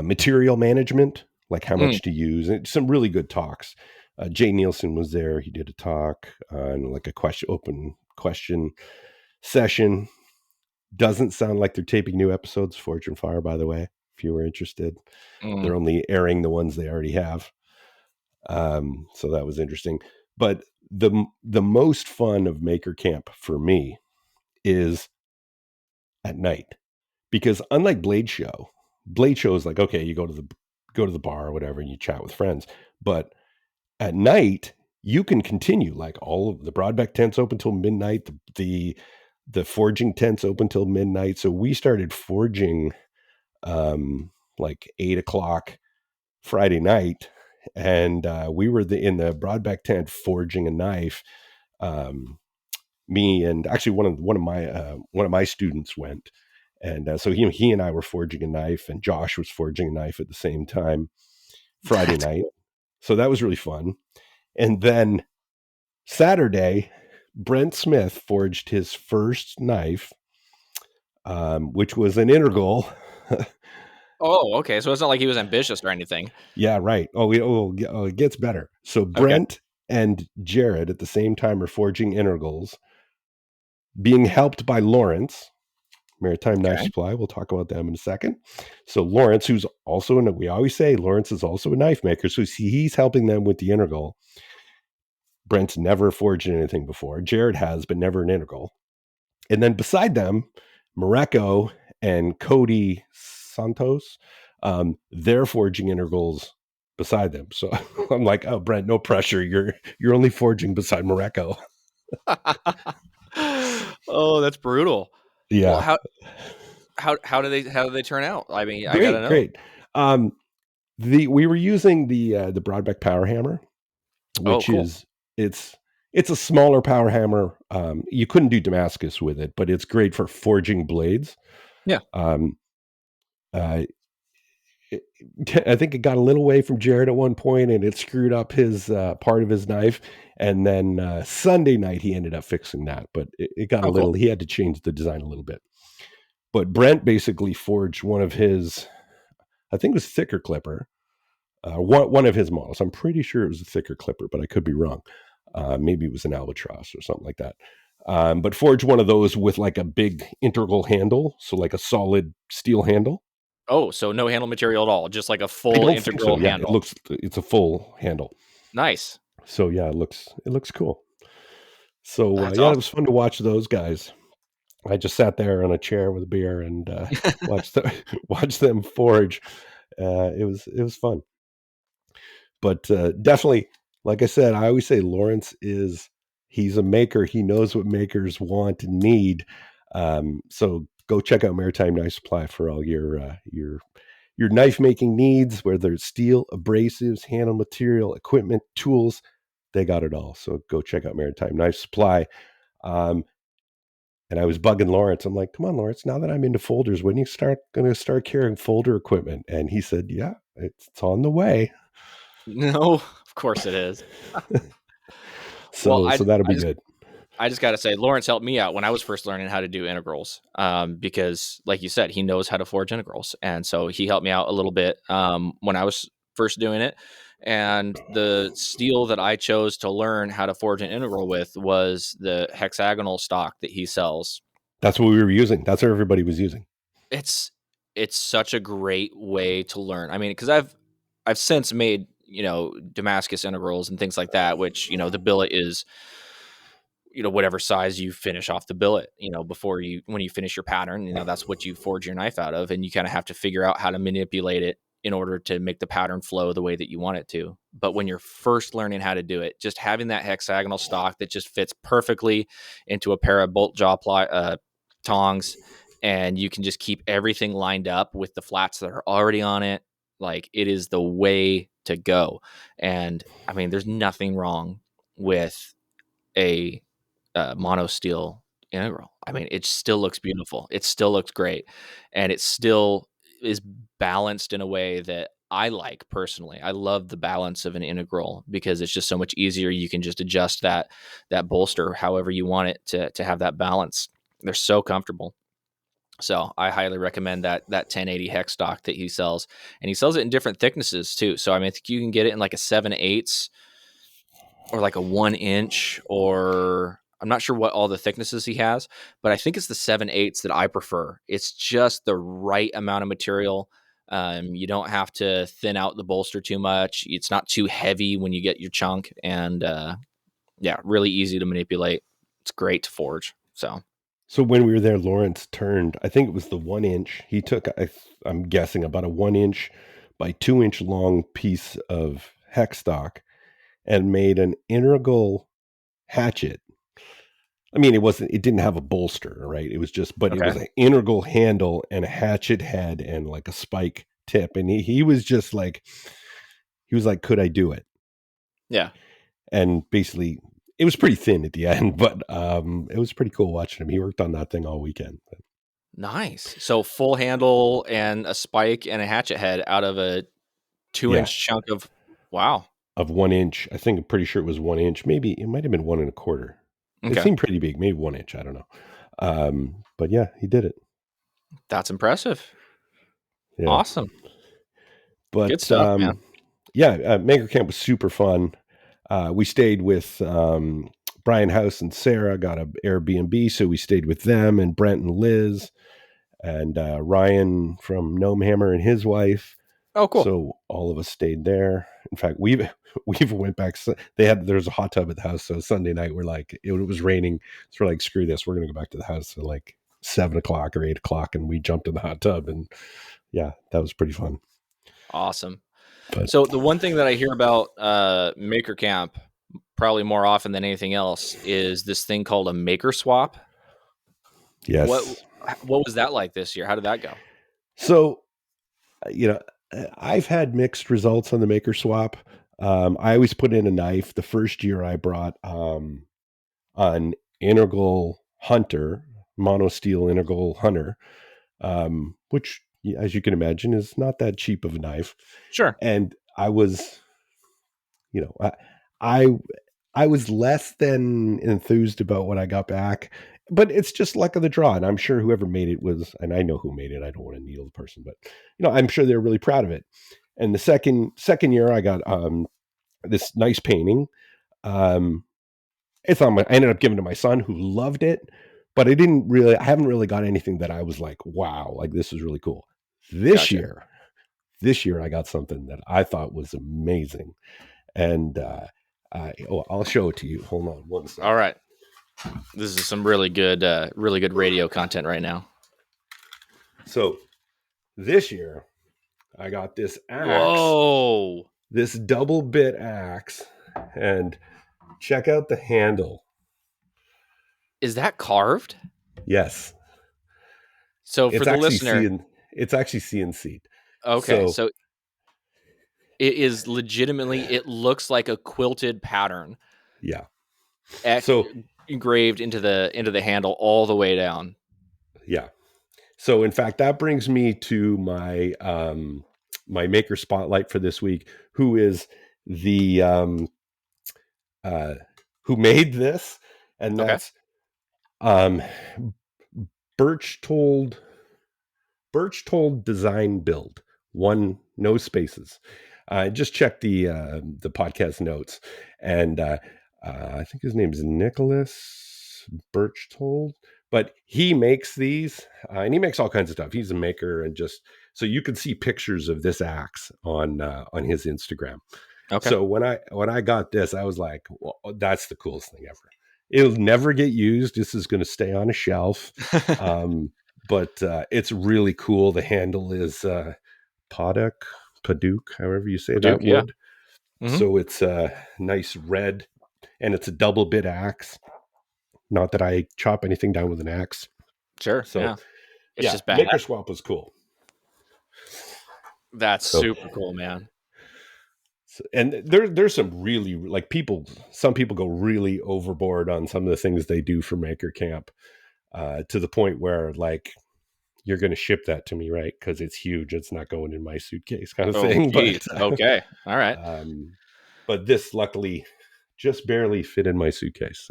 Speaker 1: Material management, like how
Speaker 2: Mm.
Speaker 1: much to use. And some really good talks. Jay Nielsen was there. He did a talk on like a open question session. Doesn't sound like they're taping new episodes. Forge and Fire, by the way, if you were interested. They're
Speaker 2: Mm.
Speaker 1: only airing the ones they already have. So that was interesting. But the most fun of Maker Camp for me is at night, because unlike Blade Show is like, okay, you go to the bar or whatever and you chat with friends, but at night you can continue, like, all of the Broadbeck tents open till midnight, the forging tents open till midnight. So we started forging like 8:00 Friday night, and we were in the Broadbeck tent forging a knife. Um, Me and actually one of my students went, and so he and I were forging a knife, and Josh was forging a knife at the same time Friday
Speaker 2: That's
Speaker 1: night.
Speaker 2: cool.
Speaker 1: So that was really fun. And then Saturday, Brent Smith forged his first knife, which was an integral.
Speaker 2: Oh, okay. So it's not like he was ambitious or anything.
Speaker 1: Yeah, right. It gets better. So
Speaker 2: Okay.
Speaker 1: Brent and Jerid at the same time are forging integrals, being helped by Lawrence, Maritime Knife
Speaker 2: Okay.
Speaker 1: Supply. We'll talk about them in a second. So Lawrence, who's also we always say Lawrence is also a knife maker. So he's helping them with the integral. Brent's never forged anything before. Jerid has, but never an integral. And then beside them, Morocco and Cody Santos, they're forging integrals beside them. So I'm like, oh, Brent, no pressure. You're only forging beside Morocco.
Speaker 2: Oh, that's brutal. Well,
Speaker 1: Yeah,
Speaker 2: how do they turn out? I mean, I gotta
Speaker 1: great,
Speaker 2: know.
Speaker 1: great. Um, we were using the Broadbeck power hammer,
Speaker 2: Oh,
Speaker 1: which
Speaker 2: cool.
Speaker 1: is it's a smaller power hammer. You couldn't do Damascus with it, but it's great for forging blades.
Speaker 2: Yeah.
Speaker 1: Um, uh, I think it got a little away from Jerid at one point, and it screwed up his part of his knife. And then Sunday night, he ended up fixing that, but it got a
Speaker 2: Oh,
Speaker 1: little.
Speaker 2: cool.
Speaker 1: He had to change the design a little bit. But Brent basically forged one of his, I think it was thicker clipper, one of his models. I'm pretty sure it was a thicker clipper, but I could be wrong. Maybe it was an albatross or something like that. But forged one of those with like a big integral handle, so like a solid steel handle.
Speaker 2: Oh, so no handle material at all, just like a
Speaker 1: I
Speaker 2: full
Speaker 1: don't think so.
Speaker 2: integral
Speaker 1: Yeah,
Speaker 2: handle.
Speaker 1: it's a full handle.
Speaker 2: Nice.
Speaker 1: So yeah, it looks cool. So
Speaker 2: That's
Speaker 1: yeah, it
Speaker 2: awesome.
Speaker 1: was fun to watch those guys. I just sat there on a chair with a beer and watched watched them forge. It was fun, but definitely, like I said, I always say Lawrence he's a maker. He knows what makers want and need. So go check out Maritime Knife Supply for all your knife making needs, whether it's steel, abrasives, handle material, equipment, tools. They got it all. So go check out Maritime Knife Supply. Um, and I was bugging Lawrence. I'm like, come on, Lawrence, now that I'm into folders, when you going to start carrying folder equipment? And he said, yeah, it's on the way.
Speaker 2: No, of course it is. Well,
Speaker 1: So that'll be good.
Speaker 2: I just got to say, Lawrence helped me out when I was first learning how to do integrals, because, like you said, he knows how to forge integrals, and so he helped me out a little bit when I was first doing it. And the steel that I chose to learn how to forge an integral with was the hexagonal stock that he sells.
Speaker 1: That's what we were using. That's what everybody was using.
Speaker 2: It's it's such a great way to learn. I mean, because I've since made Damascus integrals and things like that, which the billet is whatever size you finish off the billet, before when you finish your pattern, that's what you forge your knife out of. And you kind of have to figure out how to manipulate it in order to make the pattern flow the way that you want it to. But when you're first learning how to do it, just having that hexagonal stock that just fits perfectly into a pair of bolt jaw tongs, and you can just keep everything lined up with the flats that are already on it, like, it is the way to go. And I mean, there's nothing wrong with a mono steel integral. I mean, it still looks beautiful. It still looks great, and it still is balanced in a way that I like personally. I love the balance of an integral because it's just so much easier. You can just adjust that bolster however you want it to have that balance. They're so comfortable. So I highly recommend that 1080 hex stock that he sells, and he sells it in different thicknesses too. So I mean, I think you can get it in like a 7/8 or like a 1 inch, or I'm not sure what all the thicknesses he has, but I think it's the 7/8 that I prefer. It's just the right amount of material. You don't have to thin out the bolster too much. It's not too heavy when you get your chunk, and yeah, really easy to manipulate. It's great to forge.
Speaker 1: So when we were there, Lawrence turned, I think it was the 1 inch. He took, I'm guessing, about a 1 inch by 2 inch long piece of hex stock and made an integral hatchet. I mean, it didn't have a bolster, right? But it
Speaker 2: Okay.
Speaker 1: was an integral handle and a hatchet head and like a spike tip. And he was like, could I do it?
Speaker 2: Yeah.
Speaker 1: And basically, it was pretty thin at the end, but it was pretty cool watching him. He worked on that thing all weekend.
Speaker 2: Nice. So full handle and a spike and a hatchet head out of a two
Speaker 1: Yeah,
Speaker 2: inch chunk of, wow.
Speaker 1: of 1 inch. I'm pretty sure it was 1 inch. Maybe it might have been 1 1/4. It
Speaker 2: Okay.
Speaker 1: seemed pretty big, maybe 1 inch. I don't know. But yeah, he did it.
Speaker 2: That's impressive.
Speaker 1: Yeah.
Speaker 2: Awesome.
Speaker 1: But
Speaker 2: Good stuff, man.
Speaker 1: yeah, Maker Camp was super fun. We stayed with Brian House and Sarah, got an Airbnb, so we stayed with them, and Brent and Liz, and Ryan from Gnome Hammer and his wife.
Speaker 2: Oh, cool.
Speaker 1: So all of us stayed there. In fact, we've went back. There's a hot tub at the house, so Sunday night we're like, it was raining, so we're like, screw this, we're gonna go back to the house at like 7 o'clock or 8 o'clock, and we jumped in the hot tub, and yeah, that was pretty fun.
Speaker 2: Awesome.
Speaker 1: But
Speaker 2: So the one thing that I hear about Maker Camp probably more often than anything else is this thing called a maker swap.
Speaker 1: yes,
Speaker 2: What was that like this year? How did that go?
Speaker 1: so I've had mixed results on the maker swap. I always put in a knife. The first year I brought an integral hunter, mono steel integral hunter, which, as you can imagine, is not that cheap of a knife.
Speaker 2: Sure.
Speaker 1: And I was, I I was less than enthused about what I got back, but it's just luck of the draw. And I'm sure whoever made it was, and I know who made it. I don't want to needle the person, but I'm sure they're really proud of it. And the second year, I got this nice painting. It's on I ended up giving it to my son, who loved it, but I haven't really got anything that I was like, wow, like this is really cool. This year I got something that I thought was amazing, and I'll show it to you. Hold on one second.
Speaker 2: All right. This is some really good radio content right now.
Speaker 1: So this year I got this axe.
Speaker 2: Whoa!
Speaker 1: This double bit axe, and check out the handle.
Speaker 2: Is that carved?
Speaker 1: Yes.
Speaker 2: So for the listener,
Speaker 1: it's actually CNC'd.
Speaker 2: Okay, so it is legitimately, it looks like a quilted pattern.
Speaker 1: Yeah.
Speaker 2: So engraved into the handle all the way down.
Speaker 1: Yeah. So in fact, that brings me to my my maker spotlight for this week, who is the who made this, and that's Birch Told Design Build. One, no spaces. Just check the podcast notes, and I think his name is Nicholas Birchtold, but he makes these, and he makes all kinds of stuff. He's a maker, and just so you can see pictures of this axe on his Instagram. Okay. So when I got this, I was like, well, that's the coolest thing ever. It'll never get used. This is going to stay on a shelf. But it's really cool. The handle is Paduk, however you say that wood. Yeah. Mm-hmm. So it's a nice red, and it's a double bit axe. Not that I chop anything down with an axe.
Speaker 2: Sure. So yeah.
Speaker 1: It's just bad. Maker swap was cool.
Speaker 2: That's super cool, man.
Speaker 1: And there's some really, like, some people go really overboard on some of the things they do for Maker Camp, to the point where, like, you're going to ship that to me, right? Because it's huge. It's not going in my suitcase, kind of thing.
Speaker 2: Geez. But okay, all right.
Speaker 1: But this luckily just barely fit in my suitcase,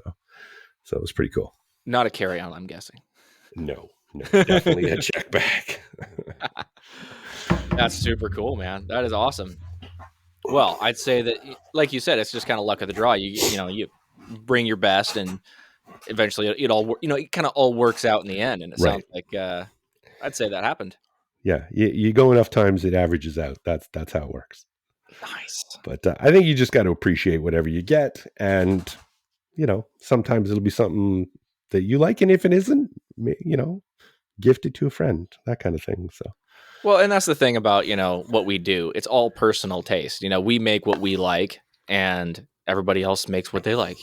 Speaker 1: so it was pretty cool.
Speaker 2: Not a carry-on, I'm guessing.
Speaker 1: No, definitely a check bag.
Speaker 2: That's super cool, man. That is awesome. Well, I'd say that, like you said, it's just kind of luck of the draw. You bring your best, and eventually it all, it kind of all works out in the end. And it sounds like I'd say that happened.
Speaker 1: Yeah, you go enough times, it averages out. That's how it works.
Speaker 2: Nice.
Speaker 1: But I think you just got to appreciate whatever you get, and sometimes it'll be something that you like, and if it isn't, gift it to a friend, that kind of thing. So.
Speaker 2: Well, and that's the thing about, what we do. It's all personal taste. We make what we like, and everybody else makes what they like,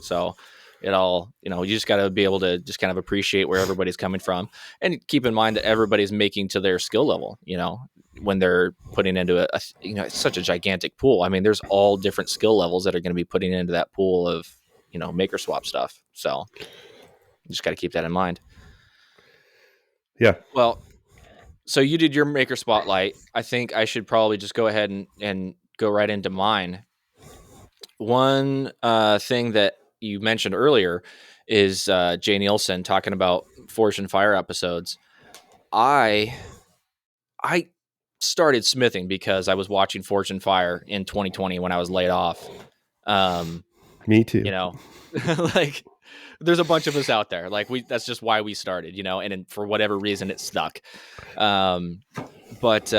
Speaker 2: so it all, you just got to be able to just kind of appreciate where everybody's coming from, and keep in mind that everybody's making to their skill level, when they're putting into it's such a gigantic pool. I mean, there's all different skill levels that are going to be putting into that pool of, maker swap stuff. So you just got to keep that in mind.
Speaker 1: Yeah.
Speaker 2: Well, so you did your maker spotlight. I think I should probably just go ahead and go right into mine. One thing that you mentioned earlier is Jay Nielsen talking about Forged in Fire episodes. I started smithing because I was watching Forge and Fire in 2020 when I was laid off.
Speaker 1: Me too.
Speaker 2: You know, like there's a bunch of us out there. Like that's just why we started, you know, and for whatever reason it stuck. But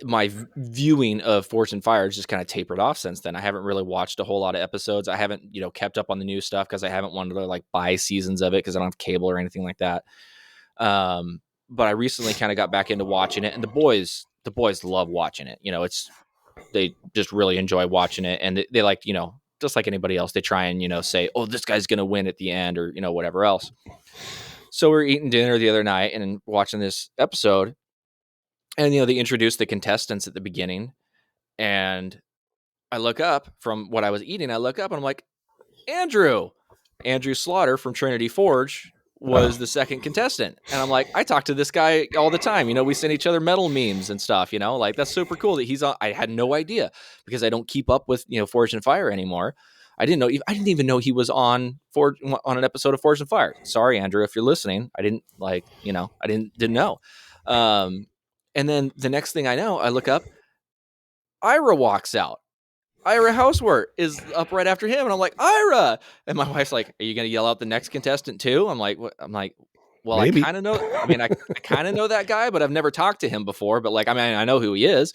Speaker 2: my viewing of Forge and Fire has just kind of tapered off since then. I haven't really watched a whole lot of episodes. I haven't, you know, kept up on the new stuff because I haven't wanted to like buy seasons of it because I don't have cable or anything like that. But I recently kind of got back into watching it, and the boys love watching it. You know, they just really enjoy watching it, and they like, you know, just like anybody else, they try and, you know, say, oh, this guy's going to win at the end, or, you know, whatever else. So we're eating dinner the other night and watching this episode, and, you know, they introduced the contestants at the beginning, and I look up from what I was eating. I look up and I'm like, Andrew Slaughter from Trinity Forge was the second contestant. And I'm like, I talk to this guy all the time. You know, we send each other metal memes and stuff, you know, like that's super cool that he's on. I had no idea because I don't keep up with, you know, Forge and Fire anymore. I didn't even know he was on an episode of Forge and Fire. Sorry, Andrew, if you're listening. I didn't know. And then the next thing I know, I look up, Ira walks out. Ira Housework is up right after him, and I'm like, Ira! And my wife's like, are you going to yell out the next contestant too? I'm like, what? I'm like, well, maybe. I kind of know. I mean, I kind of know that guy, but I've never talked to him before. But like, I mean, I know who he is.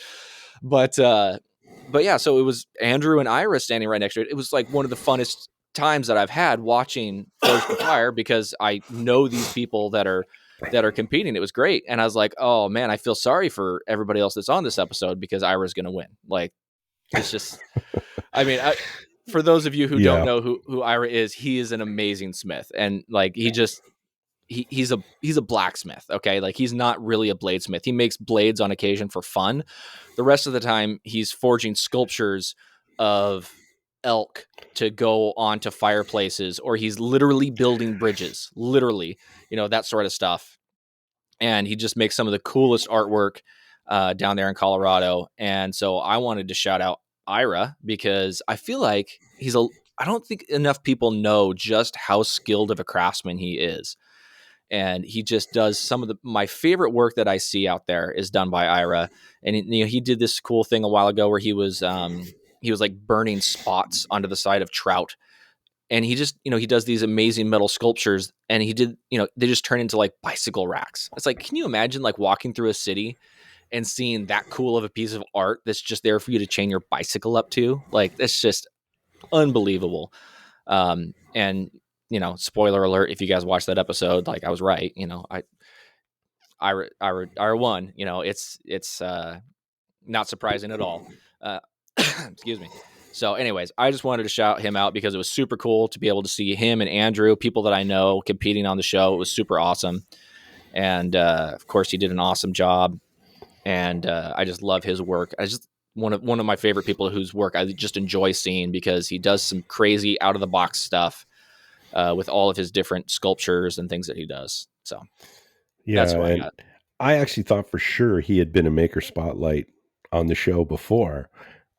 Speaker 2: But yeah, so it was Andrew and Ira standing right next to it. It was like one of the funnest times that I've had watching Forge and Fire because I know these people that are competing. It was great. And I was like, oh man, I feel sorry for everybody else that's on this episode because Ira's going to win. Like, it's just, I mean, for those of you who don't know who Ira is, he is an amazing smith. And like, he's a blacksmith. Okay. Like he's not really a bladesmith. He makes blades on occasion for fun. The rest of the time he's forging sculptures of elk to go onto fireplaces, or he's literally building bridges, literally, you know, that sort of stuff. And he just makes some of the coolest artwork down there in Colorado. And so I wanted to shout out Ira because I feel like I don't think enough people know just how skilled of a craftsman he is. And he just does some of my favorite work that I see out there is done by Ira. And you know, he did this cool thing a while ago where he was like burning spots onto the side of trout. And he just, you know, he does these amazing metal sculptures, and he did, you know, they just turn into like bicycle racks. It's like, can you imagine like walking through a city and seeing that cool of a piece of art that's just there for you to chain your bicycle up to? Like, that's just unbelievable. And, you know, spoiler alert, if you guys watched that episode, like I was right, you know, I won, you know, it's not surprising at all. Excuse me. So anyways, I just wanted to shout him out because it was super cool to be able to see him and Andrew, people that I know, competing on the show. It was super awesome. And of course, he did an awesome job. And I just love his work. I just one of my favorite people whose work I just enjoy seeing because he does some crazy out of the box stuff with all of his different sculptures and things that he does. So
Speaker 1: yeah, that's what I got. I actually thought for sure he had been a Maker Spotlight on the show before.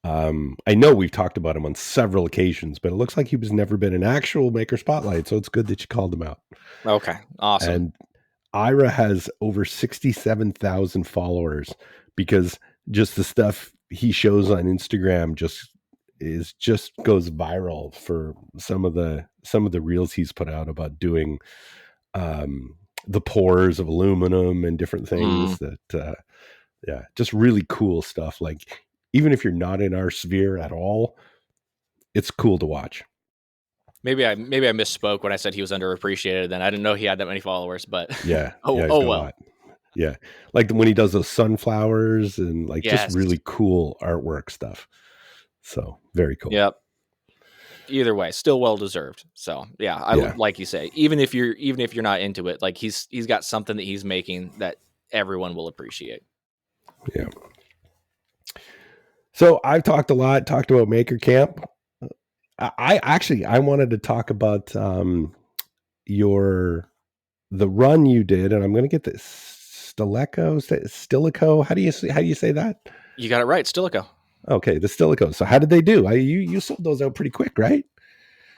Speaker 1: I know we've talked about him on several occasions, but it looks like he was never been an actual Maker Spotlight. So it's good that you called him out.
Speaker 2: Okay. Awesome.
Speaker 1: And Ira has over 67,000 followers because just the stuff he shows on Instagram just goes viral for some of the reels he's put out about doing, the pours of aluminum and different things that, just really cool stuff. Like, even if you're not in our sphere at all, it's cool to watch.
Speaker 2: Maybe I misspoke when I said he was underappreciated. Then I didn't know he had that many followers, but
Speaker 1: yeah.
Speaker 2: Well.
Speaker 1: Yeah. Like when he does those sunflowers and like just really cool artwork stuff. So very cool.
Speaker 2: Yep. Either way, still well deserved. So yeah, like you say, even if you're not into it, like he's got something that he's making that everyone will appreciate.
Speaker 1: Yeah. So I've talked about Maker Camp. I wanted to talk about the run you did, and I'm going to get this Stilico. How do you say that?
Speaker 2: You got it right, Stilico.
Speaker 1: Okay, the Stilico. So how did they do? You sold those out pretty quick, right?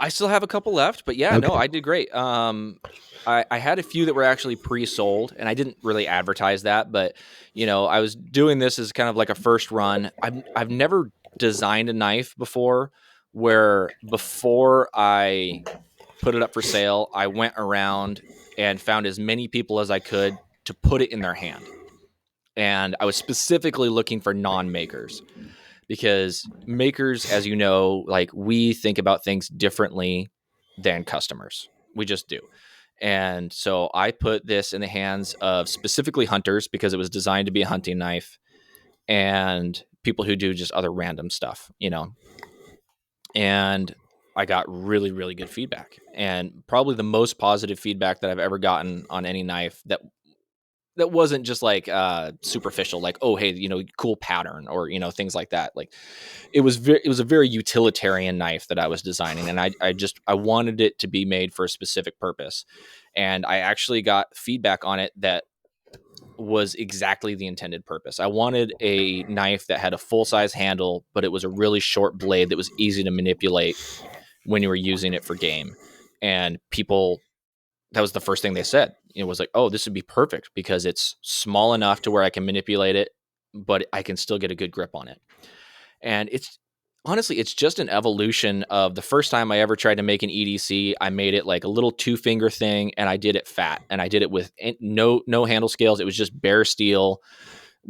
Speaker 2: I still have a couple left, but yeah,
Speaker 1: Okay.
Speaker 2: no, I did great. I had a few that were actually pre-sold, and I didn't really advertise that, but I was doing this as kind of like a first run. I've never designed a knife before, where before I put it up for sale, I went around and found as many people as I could to put it in their hand, and I was specifically looking for non-makers. Because makers, as you know, like we think about things differently than customers. We just do. And so I put this in the hands of specifically hunters because it was designed to be a hunting knife, and people who do just other random stuff, And I got really, really good feedback, and probably the most positive feedback that I've ever gotten on any knife that wasn't just like superficial, like, oh, hey, cool pattern, or things like that. Like it was a very utilitarian knife that I was designing, and I wanted it to be made for a specific purpose, and I actually got feedback on it that was exactly the intended purpose. I wanted a knife that had a full size handle, but it was a really short blade that was easy to manipulate when you were using it for game. And people, that was the first thing they said. It was like, oh, this would be perfect because it's small enough to where I can manipulate it, but I can still get a good grip on it. And it's just an evolution of the first time I ever tried to make an EDC. I made it like a little 2-finger thing, and I did it fat, and I did it with no handle scales. It was just bare steel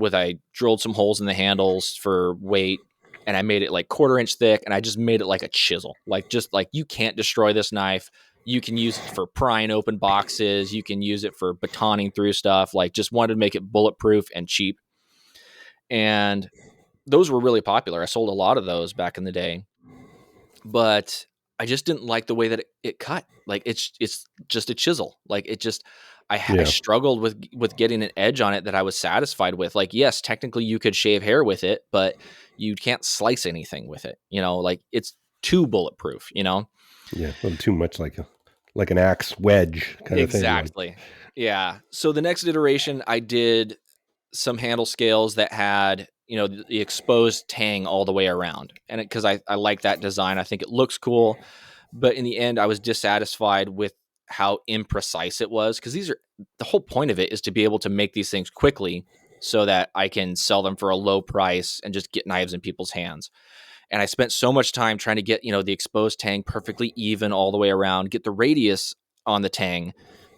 Speaker 2: I drilled some holes in the handles for weight, and I made it like 1/4 inch thick, and I just made it like a chisel. Just like, you can't destroy this knife. You can use it for prying open boxes. You can use it for batoning through stuff. Like, just wanted to make it bulletproof and cheap. And those were really popular. I sold a lot of those back in the day, but I just didn't like the way that it cut. Like, it's just a chisel. Like, I struggled with getting an edge on it that I was satisfied with. Like, yes, technically you could shave hair with it, but you can't slice anything with it. Like, it's too bulletproof.
Speaker 1: Yeah, a little too much like an axe wedge kind of thing.
Speaker 2: Exactly. Yeah. So the next iteration, I did some handle scales that had the exposed tang all the way around, and because I like that design, I think it looks cool, but in the end I was dissatisfied with how imprecise it was, because the whole point of it is to be able to make these things quickly so that I can sell them for a low price and just get knives in people's hands. And I spent so much time trying to get the exposed tang perfectly even all the way around, get the radius on the tang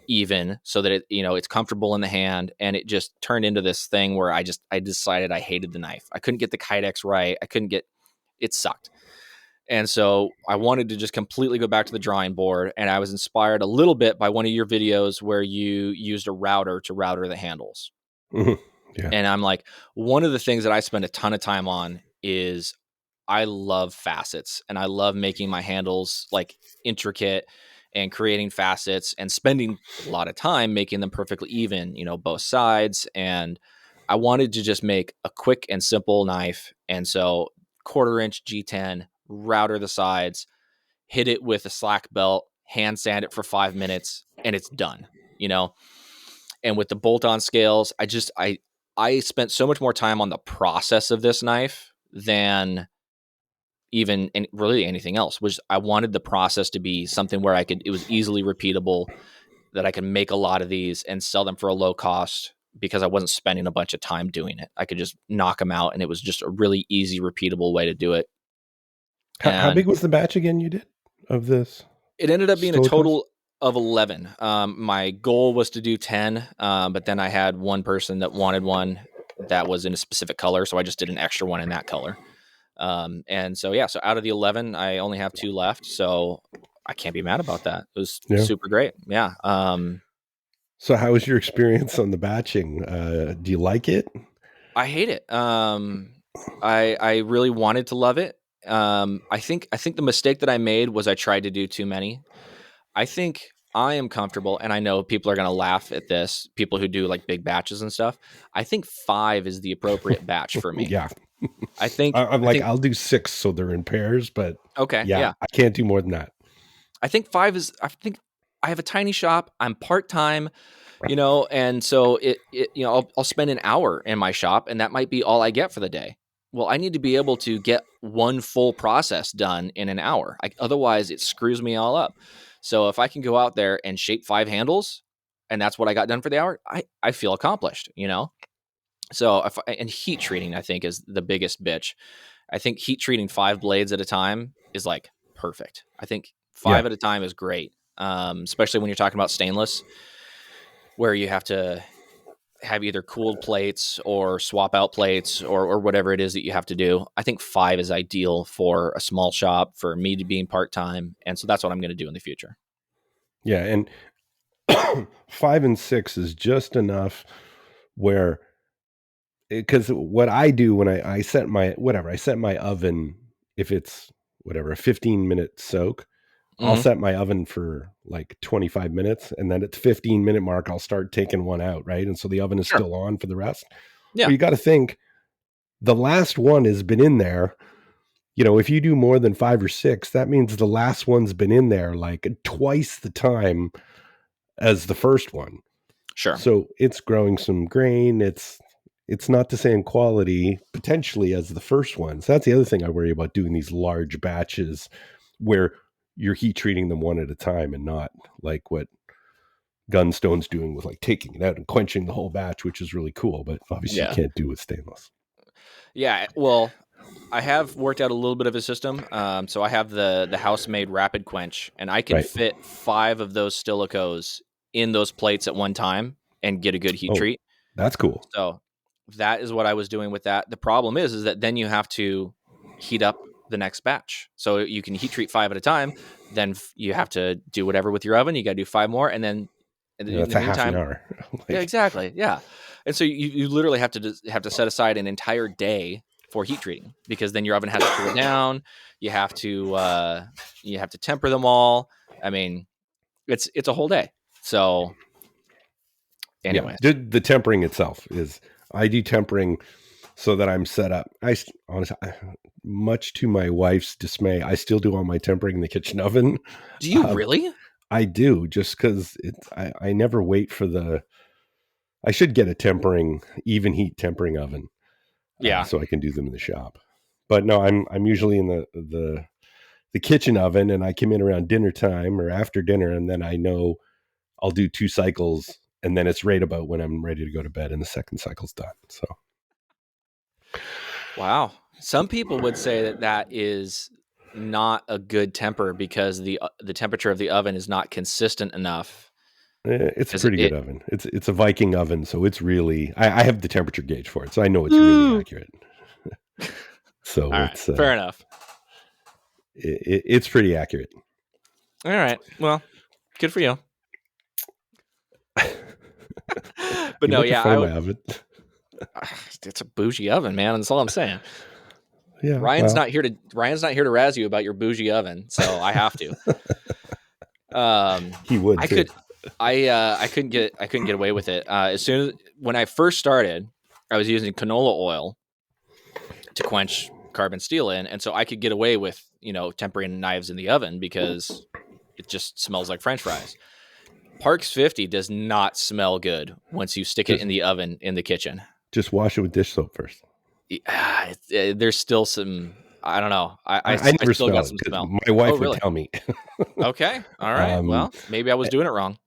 Speaker 2: even so that it's comfortable in the hand, and it just turned into this thing where I decided I hated the knife. I couldn't get the kydex right. It sucked. And so I wanted to just completely go back to the drawing board, and I was inspired a little bit by one of your videos where you used a router to router the handles.
Speaker 1: Mm-hmm. Yeah.
Speaker 2: And I'm like, one of the things that I spend a ton of time on is I love facets, and I love making my handles like intricate and creating facets and spending a lot of time making them perfectly even, both sides. And I wanted to just make a quick and simple knife. And so 1/4 inch G10, router the sides, hit it with a slack belt, hand sand it for 5 minutes, and it's done, And with the bolt-on scales, I spent so much more time on the process of this knife than even really anything else. Was I wanted the process to be something where it was easily repeatable, that I could make a lot of these and sell them for a low cost, because I wasn't spending a bunch of time doing it. I could just knock them out, and it was just a really easy, repeatable way to do it.
Speaker 1: How big was the batch again you did of this?
Speaker 2: It ended up being a total of 11. My goal was to do 10, but then I had one person that wanted one that was in a specific color, so I just did an extra one in that color. And so out of the 11, I only have 2 left, so I can't be mad about that. It was super great. Yeah.
Speaker 1: So how was your experience on the batching? Do you like it?
Speaker 2: I hate it. I really wanted to love it. I think the mistake that I made was I tried to do too many. I think I am comfortable, and I know people are going to laugh at this, people who do like big batches and stuff. I think 5 is the appropriate batch for me.
Speaker 1: Yeah.
Speaker 2: I think
Speaker 1: I'll do 6 so they're in pairs, but
Speaker 2: okay.
Speaker 1: Yeah. I can't do more than that.
Speaker 2: I think 5 is, I think I have a tiny shop. I'm part-time, and so I'll spend an hour in my shop, and that might be all I get for the day. well, I need to be able to get one full process done in an hour. Otherwise, it screws me all up. So if I can go out there and shape 5 handles, and that's what I got done for the hour, I feel accomplished, you know? So and heat treating, I think, is the biggest bitch. I think heat treating 5 blades at a time is like perfect. I think 5 at a time is great, especially when you're talking about stainless, where you have to have either cooled plates or swap out plates or whatever it is that you have to do. I think 5 is ideal for a small shop, for me to being part-time. And so that's what I'm going to do in the future.
Speaker 1: Yeah. And 5 and 6 is just enough where, because what I do when I set my oven, if it's whatever, a 15-minute soak, I'll set my oven for like 25 minutes. And then at the 15-minute mark, I'll start taking one out. Right. And so the oven is still on for the rest.
Speaker 2: Yeah.
Speaker 1: Well, you got to think the last one has been in there. You know, if you do more than 5 or 6, that means the last one's been in there like twice the time as the first one.
Speaker 2: Sure.
Speaker 1: So it's growing some grain. It's not the same quality potentially as the first one. So that's the other thing I worry about doing these large batches where you're heat treating them one at a time and not like what Gunstone's doing with like taking it out and quenching the whole batch, which is really cool. But obviously you can't do with stainless.
Speaker 2: Yeah. Well, I have worked out a little bit of a system. So I have the house-made rapid quench, and I can fit 5 of those stilicos in those plates at one time and get a good heat treat.
Speaker 1: That's cool.
Speaker 2: So that is what I was doing with that. The problem is that then you have to heat up the next batch. So you can heat treat 5 at a time. Then you have to do whatever with your oven. You got to do 5 more, and then in the meantime,
Speaker 1: half an hour.
Speaker 2: Yeah, exactly. Yeah, and so you literally have to set aside an entire day for heat treating, because then your oven has to cool down. You have to temper them all. I mean, it's a whole day. So anyway,
Speaker 1: the tempering itself is, I do tempering so that I'm set up. Honestly, much to my wife's dismay, I still do all my tempering in the kitchen oven.
Speaker 2: Do you really?
Speaker 1: I do, just because I never wait for I should get a even heat tempering oven. So I can do them in the shop. But no, I'm usually in the kitchen oven, and I come in around dinner time or after dinner, and then I know I'll do 2 cycles, and then it's right about when I'm ready to go to bed, and the second cycle's done. So,
Speaker 2: wow. Some people would say that is not a good temper because the temperature of the oven is not consistent enough.
Speaker 1: It's a pretty good oven. It's a Viking oven, so it's really, I have the temperature gauge for it, so I know it's really accurate. So it's
Speaker 2: fair enough.
Speaker 1: It's pretty accurate.
Speaker 2: All right. Well, good for you. But no, my oven. It's a bougie oven, man. That's all I'm saying.
Speaker 1: Yeah,
Speaker 2: Ryan's not here to razz you about your bougie oven, so I have to.
Speaker 1: He would.
Speaker 2: I couldn't get away with it. When I first started, I was using canola oil to quench carbon steel in, and so I could get away with tempering knives in the oven because it just smells like French fries. Parks 50 does not smell good once you stick it in the oven in the kitchen.
Speaker 1: Just wash it with dish soap first.
Speaker 2: There's still some, I don't know. I
Speaker 1: never
Speaker 2: still got some
Speaker 1: it,
Speaker 2: smell.
Speaker 1: My wife would tell me.
Speaker 2: Okay. All right. Well, maybe I was doing it wrong.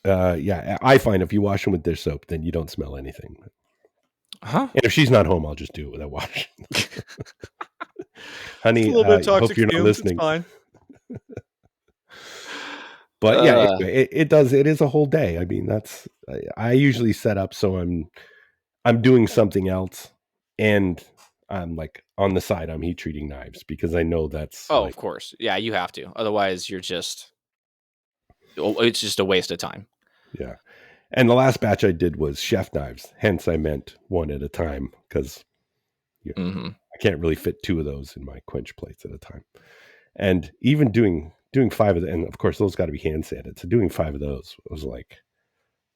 Speaker 1: Yeah, I find if you wash them with dish soap, then you don't smell anything. And if she's not home, I'll just do it without washing. Honey, I hope you're not listening.
Speaker 2: It's fine.
Speaker 1: But yeah, anyway, it does. It is a whole day. I mean, I usually set up so I'm doing something else, and I'm like on the side, I'm heat treating knives because I know that's.
Speaker 2: Of course, yeah, you have to. Otherwise, it's just a waste of time.
Speaker 1: Yeah, and the last batch I did was chef knives. Hence, I meant one at a time because I can't really fit 2 of those in my quench plates at a time, and even doing 5 of them, and of course those got to be hand sanded. So doing 5 of those was like,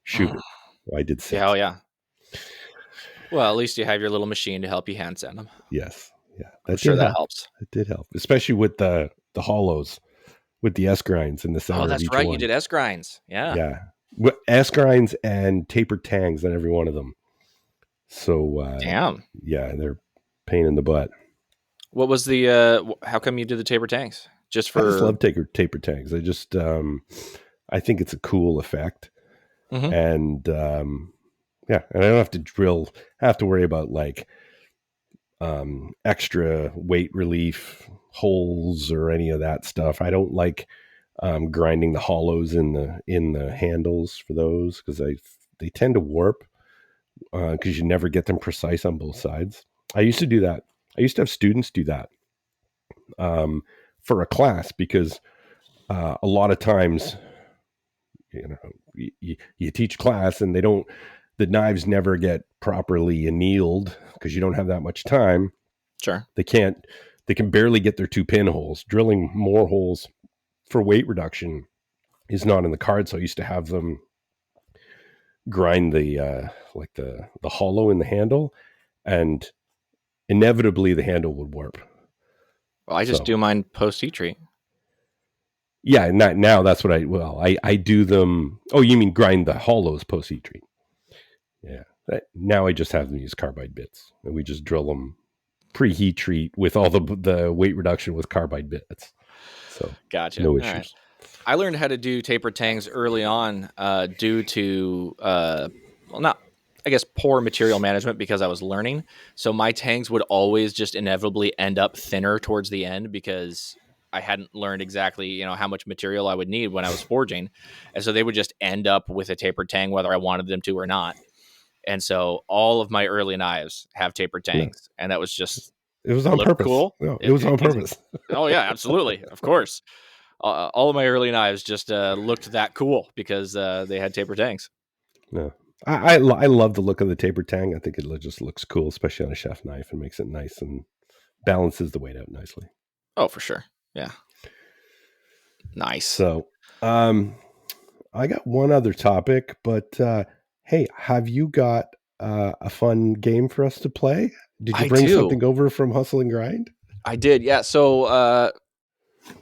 Speaker 1: shoot, I did 6.
Speaker 2: Hell yeah. Well, at least you have your little machine to help you hand sand them.
Speaker 1: Yes, yeah,
Speaker 2: I'm sure that helps.
Speaker 1: It did help, especially with the hollows, with the S grinds in the center.
Speaker 2: Oh, that's right. You did S grinds. Yeah.
Speaker 1: S grinds and tapered tangs on every one of them. So
Speaker 2: damn.
Speaker 1: Yeah, pain in the butt.
Speaker 2: What was the? How come you did the taper tanks? Just
Speaker 1: I just
Speaker 2: for
Speaker 1: love taper tanks. I think it's a cool effect, and yeah, and I don't have to have to worry about like extra weight relief holes or any of that stuff. I don't like grinding the hollows in the handles for those because they tend to warp because you never get them precise on both sides. I used to do that. I used to have students do that for a class because a lot of times, you teach class and the knives never get properly annealed because you don't have that much time.
Speaker 2: Sure.
Speaker 1: They can barely get their 2 pinholes. Drilling more holes for weight reduction is not in the card. So I used to have them grind the hollow in the handle, and inevitably the handle would warp.
Speaker 2: Well, I just do mine post heat treat.
Speaker 1: Yeah, and now that's what I do them. Oh, you mean grind the hollows post heat treat? Yeah. Now I just have them use carbide bits, and we just drill them pre-heat treat with all the weight reduction with carbide bits. So
Speaker 2: gotcha.
Speaker 1: No issues.
Speaker 2: Right. I learned how to do taper tangs early on due to poor material management because I was learning. So my tangs would always just inevitably end up thinner towards the end because I hadn't learned exactly, how much material I would need when I was forging. And so they would just end up with a taper tang whether I wanted them to or not. And so all of my early knives have taper tangs, and that was just
Speaker 1: it was on purpose.
Speaker 2: Cool.
Speaker 1: No, it was on purpose.
Speaker 2: Oh yeah, absolutely, of course. All of my early knives just looked that cool because they had taper tangs.
Speaker 1: No, I love the look of the taper tang. I think it just looks cool, especially on a chef knife, and makes it nice and balances the weight out nicely.
Speaker 2: Oh, for sure. Yeah. Nice.
Speaker 1: So, I got one other topic, but hey, have you got a fun game for us to play? Did you bring something over from Hustle and Grind?
Speaker 2: I did, yeah. So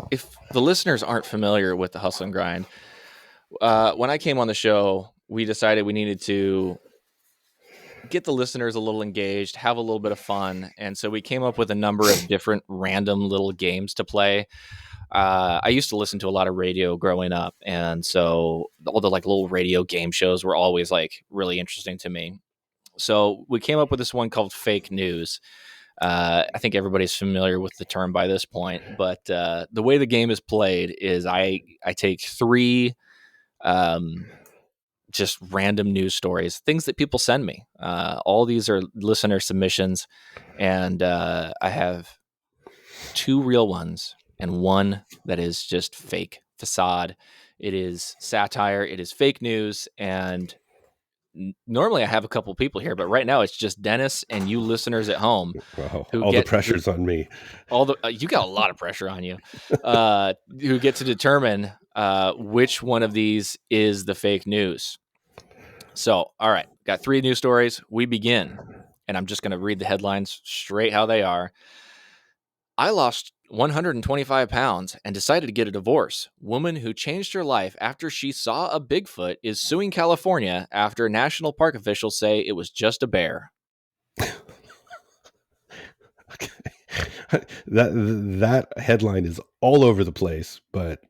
Speaker 2: if the listeners aren't familiar with the Hustle and Grind, when I came on the show, we decided we needed to get the listeners a little engaged, have a little bit of fun. And so we came up with a number of different random little games to play. I used to listen to a lot of radio growing up, and so all the like little radio game shows were always like really interesting to me. So we came up with this one called Fake News. I think everybody's familiar with the term by this point, but the way the game is played is I take 3 just random news stories, things that people send me. All these are listener submissions, and I have 2 real ones and 1 that is just fake facade. It is satire. It is fake news. And normally I have a couple people here, but right now it's just Denis and you listeners at home.
Speaker 1: Wow, all the pressure's on me.
Speaker 2: You got a lot of pressure on you. Who get to determine which one of these is the fake news. So, all right, got 3 news stories. We begin, and I'm just going to read the headlines straight how they are. I lost 125 pounds and decided to get a divorce. Woman who changed her life after she saw a Bigfoot is suing California after national park officials say it was just a bear.
Speaker 1: Okay. That headline is all over the place, but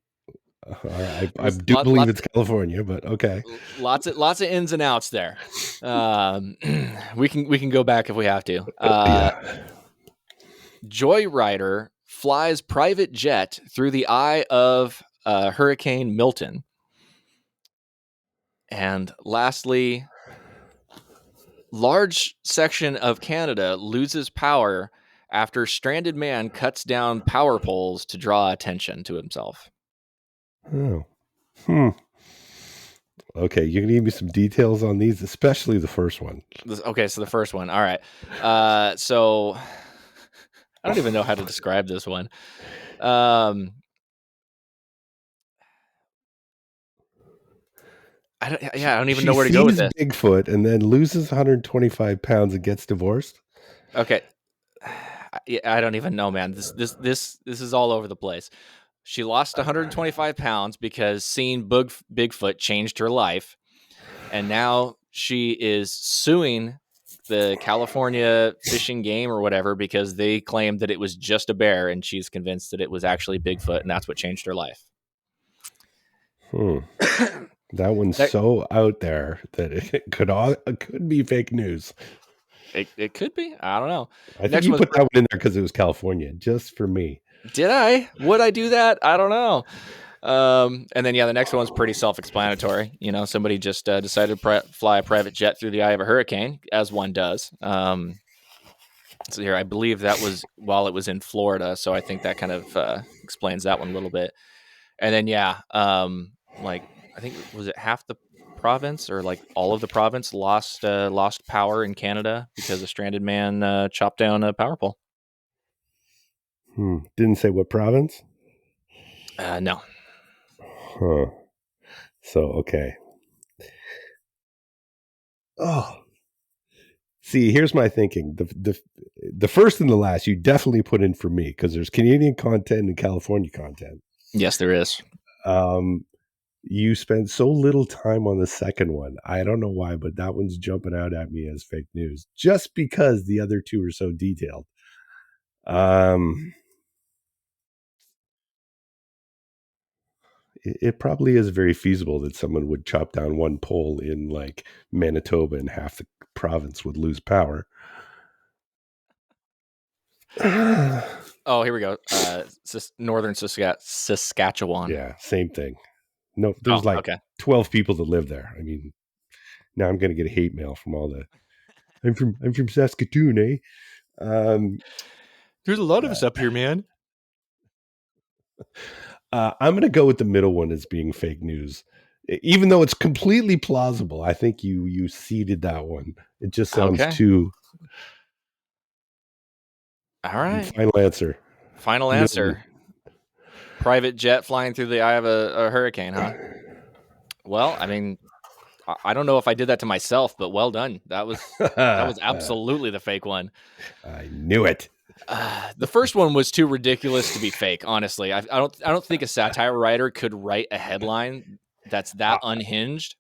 Speaker 1: I do believe it's California, but okay.
Speaker 2: Lots of ins and outs there. We can go back if we have to. Joyrider flies private jet through the eye of Hurricane Milton. And lastly, large section of Canada loses power after stranded man cuts down power poles to draw attention to himself.
Speaker 1: Oh. Okay, you can give me some details on these, especially the first one.
Speaker 2: Okay, so the first one. All right. So I don't even know how to describe this one. I don't even know where to go with this.
Speaker 1: Bigfoot and then loses 125 pounds and gets divorced.
Speaker 2: Okay. I don't even know, man. This is all over the place. She lost 125 pounds because seeing Bigfoot changed her life. And now she is suing the California Fish and Game or whatever because they claimed that it was just a bear, and she's convinced that it was actually Bigfoot, and that's what changed her life.
Speaker 1: That one's so out there that it could be fake news.
Speaker 2: It could be. I don't know.
Speaker 1: I think you put that one in there because it was California, just for me.
Speaker 2: Did I? Would I do that? I don't know. And then, the next one's pretty self-explanatory. Somebody just decided to fly a private jet through the eye of a hurricane, as one does. So here, I believe that was while it was in Florida. So I think that kind of explains that one a little bit. And then, I think, was it half the province or like all of the province lost power in Canada because a stranded man chopped down a power pole.
Speaker 1: Didn't say what province?
Speaker 2: No.
Speaker 1: Huh. So, okay. Oh. See, here's my thinking. The first and the last you definitely put in for me because there's Canadian content and California content.
Speaker 2: Yes, there is.
Speaker 1: You spent so little time on the second one. I don't know why, but that one's jumping out at me as fake news just because the other two are so detailed. It probably is very feasible that someone would chop down one pole in like Manitoba and half the province would lose power.
Speaker 2: Oh, here we go. Northern Saskatchewan.
Speaker 1: Yeah, same thing. No, there's 12 people that live there. I mean, now I'm going to get hate mail from all the. I'm from Saskatoon, eh?
Speaker 2: There's a lot of us up here, man.
Speaker 1: I'm going to go with the middle one as being fake news, even though it's completely plausible. I think you seeded that one. It just sounds too.
Speaker 2: All right.
Speaker 1: Final answer.
Speaker 2: Private jet flying through the eye of a hurricane, huh? Well, I mean, I don't know if I did that to myself, but well done. That was absolutely the fake one.
Speaker 1: I knew it.
Speaker 2: The first one was too ridiculous to be fake. Honestly, I don't think a satire writer could write a headline that's that unhinged.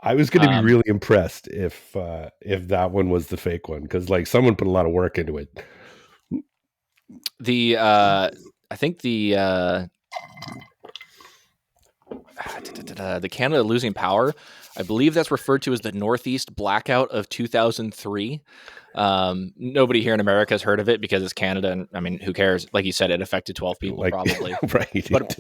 Speaker 1: I was going to be really impressed if that one was the fake one because like someone put a lot of work into it.
Speaker 2: I think the Canada losing power, I believe that's referred to as the Northeast blackout of 2003. Nobody here in America has heard of it because it's Canada, and I mean, who cares? Like you said, it affected 12 people probably.
Speaker 1: Right.
Speaker 2: But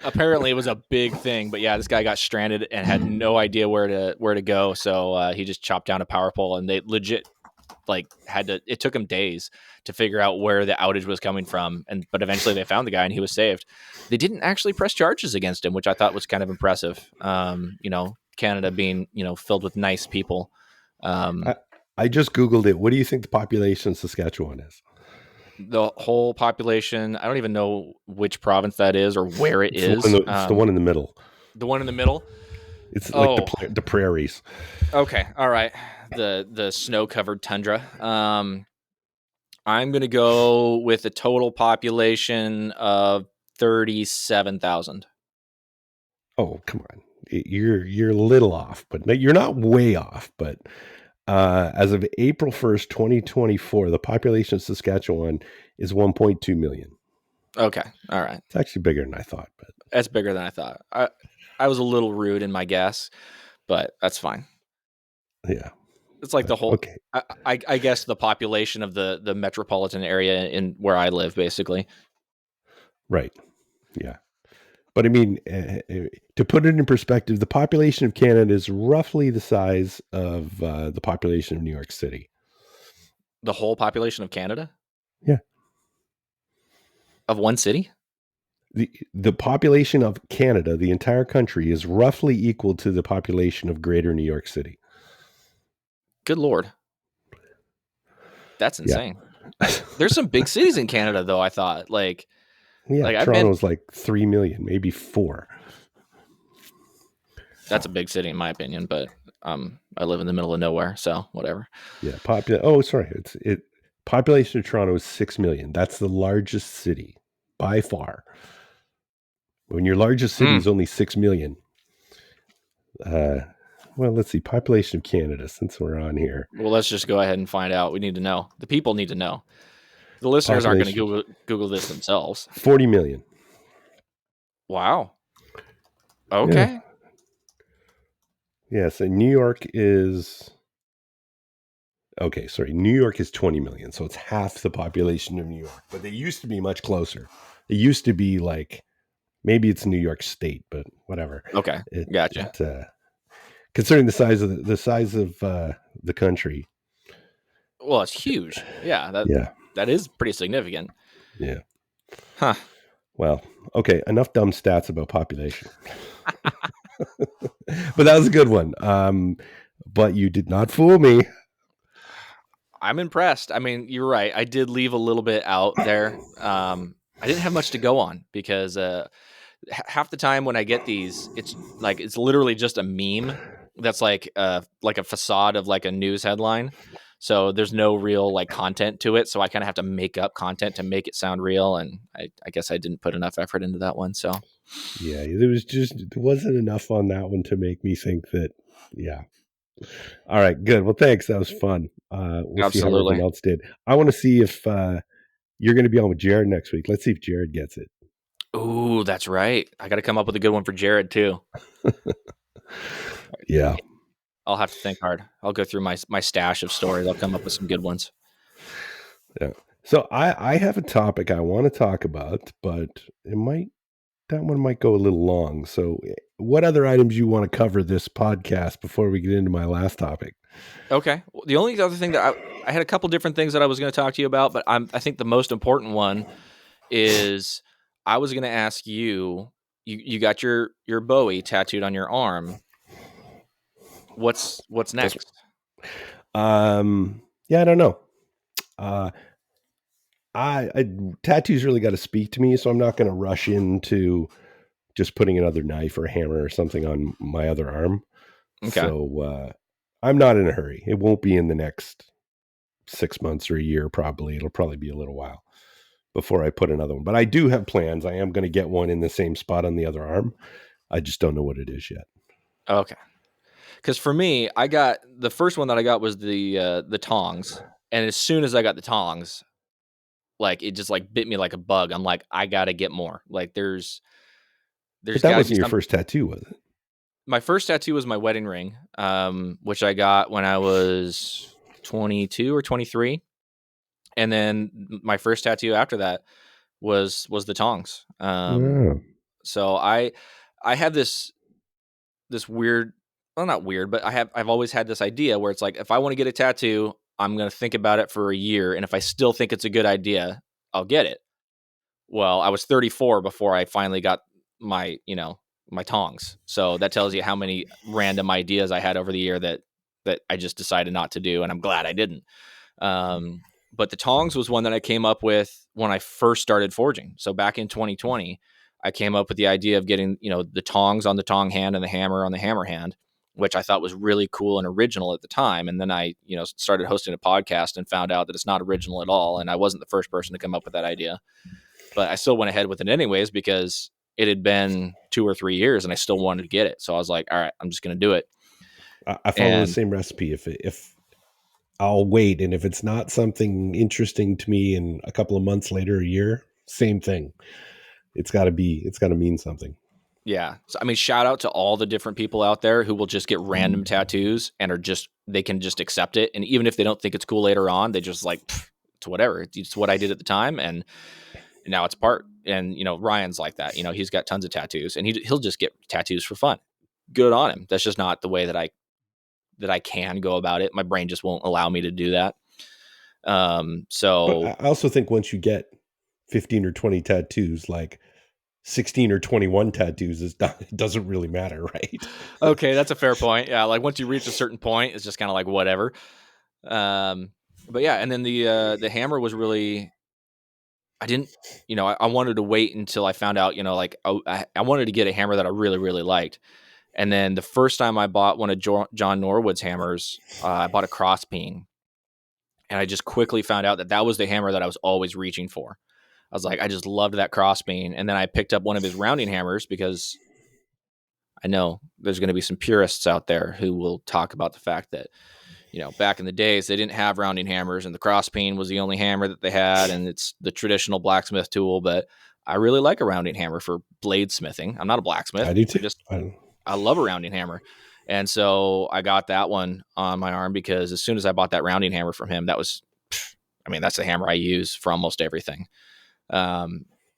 Speaker 2: apparently it was a big thing. But yeah, this guy got stranded and had no idea where to go. So he just chopped down a power pole, and they legit it took them days to figure out where the outage was coming from. But eventually they found the guy and he was saved. They didn't actually press charges against him, which I thought was kind of impressive. Canada being, filled with nice people.
Speaker 1: I just Googled it. What do you think the population of Saskatchewan is?
Speaker 2: The whole population, I don't even know which province that is or where it is.
Speaker 1: It's the one in the middle.
Speaker 2: The one in the middle?
Speaker 1: It's like the prairies.
Speaker 2: Okay. All right. The snow-covered tundra. I'm going to go with a total population of 37,000.
Speaker 1: Oh, come on. You're a little off, but you're not way off. But as of April 1st, 2024, the population of Saskatchewan is 1.2 million.
Speaker 2: Okay. All right.
Speaker 1: It's actually bigger than I thought. But
Speaker 2: that's bigger than I thought. I was a little rude in my guess, but that's fine.
Speaker 1: Yeah.
Speaker 2: It's like the whole, okay. I guess the population of the metropolitan area in where I live, basically.
Speaker 1: Right. Yeah. But I mean, to put it in perspective, the population of Canada is roughly the size of the population of New York City.
Speaker 2: The whole population of Canada?
Speaker 1: Yeah.
Speaker 2: Of one city?
Speaker 1: The population of Canada, the entire country, is roughly equal to the population of greater New York City.
Speaker 2: Good Lord. That's insane. Yeah. There's some big cities in Canada, though, I thought.
Speaker 1: Toronto's like 3 million, maybe 4.
Speaker 2: That's a big city, in my opinion, but I live in the middle of nowhere, so whatever.
Speaker 1: Yeah, population of Toronto is 6 million. That's the largest city by far. When your largest city is only 6 million, Well, let's see. Population of Canada, since we're on here.
Speaker 2: Well, let's just go ahead and find out. We need to know. The people need to know. The listeners aren't going to Google this themselves.
Speaker 1: 40 million.
Speaker 2: Wow. Okay.
Speaker 1: Yes, and New York is... Okay, sorry. New York is 20 million, so it's half the population of New York. But they used to be much closer. It used to be like, maybe it's New York State, but whatever.
Speaker 2: Okay, gotcha.
Speaker 1: Considering the size of the country.
Speaker 2: Well, it's huge. Yeah, that is pretty significant.
Speaker 1: Yeah.
Speaker 2: Huh.
Speaker 1: Well, okay, enough dumb stats about population. But that was a good one. But you did not fool me.
Speaker 2: I'm impressed. I mean, you're right. I did leave a little bit out there. I didn't have much to go on because half the time when I get these, it's literally just a meme that's like a facade of like a news headline. So there's no real like content to it. So I kind of have to make up content to make it sound real. And I guess I didn't put enough effort into that one. So
Speaker 1: yeah, there wasn't enough on that one to make me think that. Yeah. All right, good. Well, thanks. That was fun. We'll
Speaker 2: absolutely
Speaker 1: see how everyone else did. I want to see if you're going to be on with Jerid next week. Let's see if Jerid gets it.
Speaker 2: Ooh, that's right. I got to come up with a good one for Jerid too.
Speaker 1: Yeah.
Speaker 2: I'll have to think hard. I'll go through my stash of stories. I'll come up with some good ones.
Speaker 1: Yeah. So I have a topic I want to talk about, but that one might go a little long. So what other items you want to cover this podcast before we get into my last topic?
Speaker 2: Okay. Well, the only other thing that I had a couple different things that I was going to talk to you about, but I think the most important one is I was going to ask you got your Bowie tattooed on your arm. What's next?
Speaker 1: Yeah, I don't know. I tattoos really got to speak to me, so I'm not going to rush into just putting another knife or hammer or something on my other arm.
Speaker 2: Okay.
Speaker 1: So I'm not in a hurry. It won't be in the next 6 months or a year. Probably it'll probably be a little while before I put another one. But I do have plans. I am going to get one in the same spot on the other arm. I just don't know what it is yet.
Speaker 2: Okay. Because for me, I got the first one that I got was the tongs, and as soon as I got the tongs, like it just like bit me like a bug. I'm like, I gotta get more. Like there's
Speaker 1: But that
Speaker 2: gotta
Speaker 1: wasn't
Speaker 2: be
Speaker 1: your first tattoo, was it?
Speaker 2: My first tattoo was my wedding ring, which I got when I was 22 or 23, and then my first tattoo after that was the tongs. So I have this weird, well, not weird, but I've always had this idea where it's like, if I want to get a tattoo, I'm going to think about it for a year. And if I still think it's a good idea, I'll get it. Well, I was 34 before I finally got my tongs. So that tells you how many random ideas I had over the year that I just decided not to do. And I'm glad I didn't. But the tongs was one that I came up with when I first started forging. So back in 2020, I came up with the idea of getting, the tongs on the tong hand and the hammer on the hammer hand, which I thought was really cool and original at the time. And then I, started hosting a podcast and found out that it's not original at all. And I wasn't the first person to come up with that idea, but I still went ahead with it anyways, because it had been 2 or 3 years and I still wanted to get it. So I was like, all right, I'm just going to do it.
Speaker 1: I follow the same recipe. If I'll wait, and if it's not something interesting to me in a couple of months later, a year, same thing. It's got to mean something.
Speaker 2: Yeah. So, I mean, shout out to all the different people out there who will just get random tattoos and they can just accept it. And even if they don't think it's cool later on, they just like, it's whatever. It's what I did at the time. And now it's part. And, Ryan's like that. He's got tons of tattoos and he'll just get tattoos for fun. Good on him. That's just not the way that I can go about it. My brain just won't allow me to do that. So
Speaker 1: but I also think once you get 15 or 20 tattoos, like 16 or 21 tattoos it doesn't really matter, right?
Speaker 2: Okay, that's a fair point. Yeah, like once you reach a certain point, it's just kind of like whatever. But yeah, and then the hammer was really, I didn't, I wanted to wait until I found out, I wanted to get a hammer that I really, really liked. And then the first time I bought one of John Norwood's hammers, I bought a crossbeam. And I just quickly found out that was the hammer that I was always reaching for. I was like, I just loved that crossbeam. And then I picked up one of his rounding hammers because I know there's going to be some purists out there who will talk about the fact that, back in the days, they didn't have rounding hammers and the cross peen was the only hammer that they had. And it's the traditional blacksmith tool. But I really like a rounding hammer for blade smithing. I'm not a blacksmith.
Speaker 1: I do too.
Speaker 2: I love a rounding hammer. And so I got that one on my arm because as soon as I bought that rounding hammer from him, that's the hammer I use for almost everything.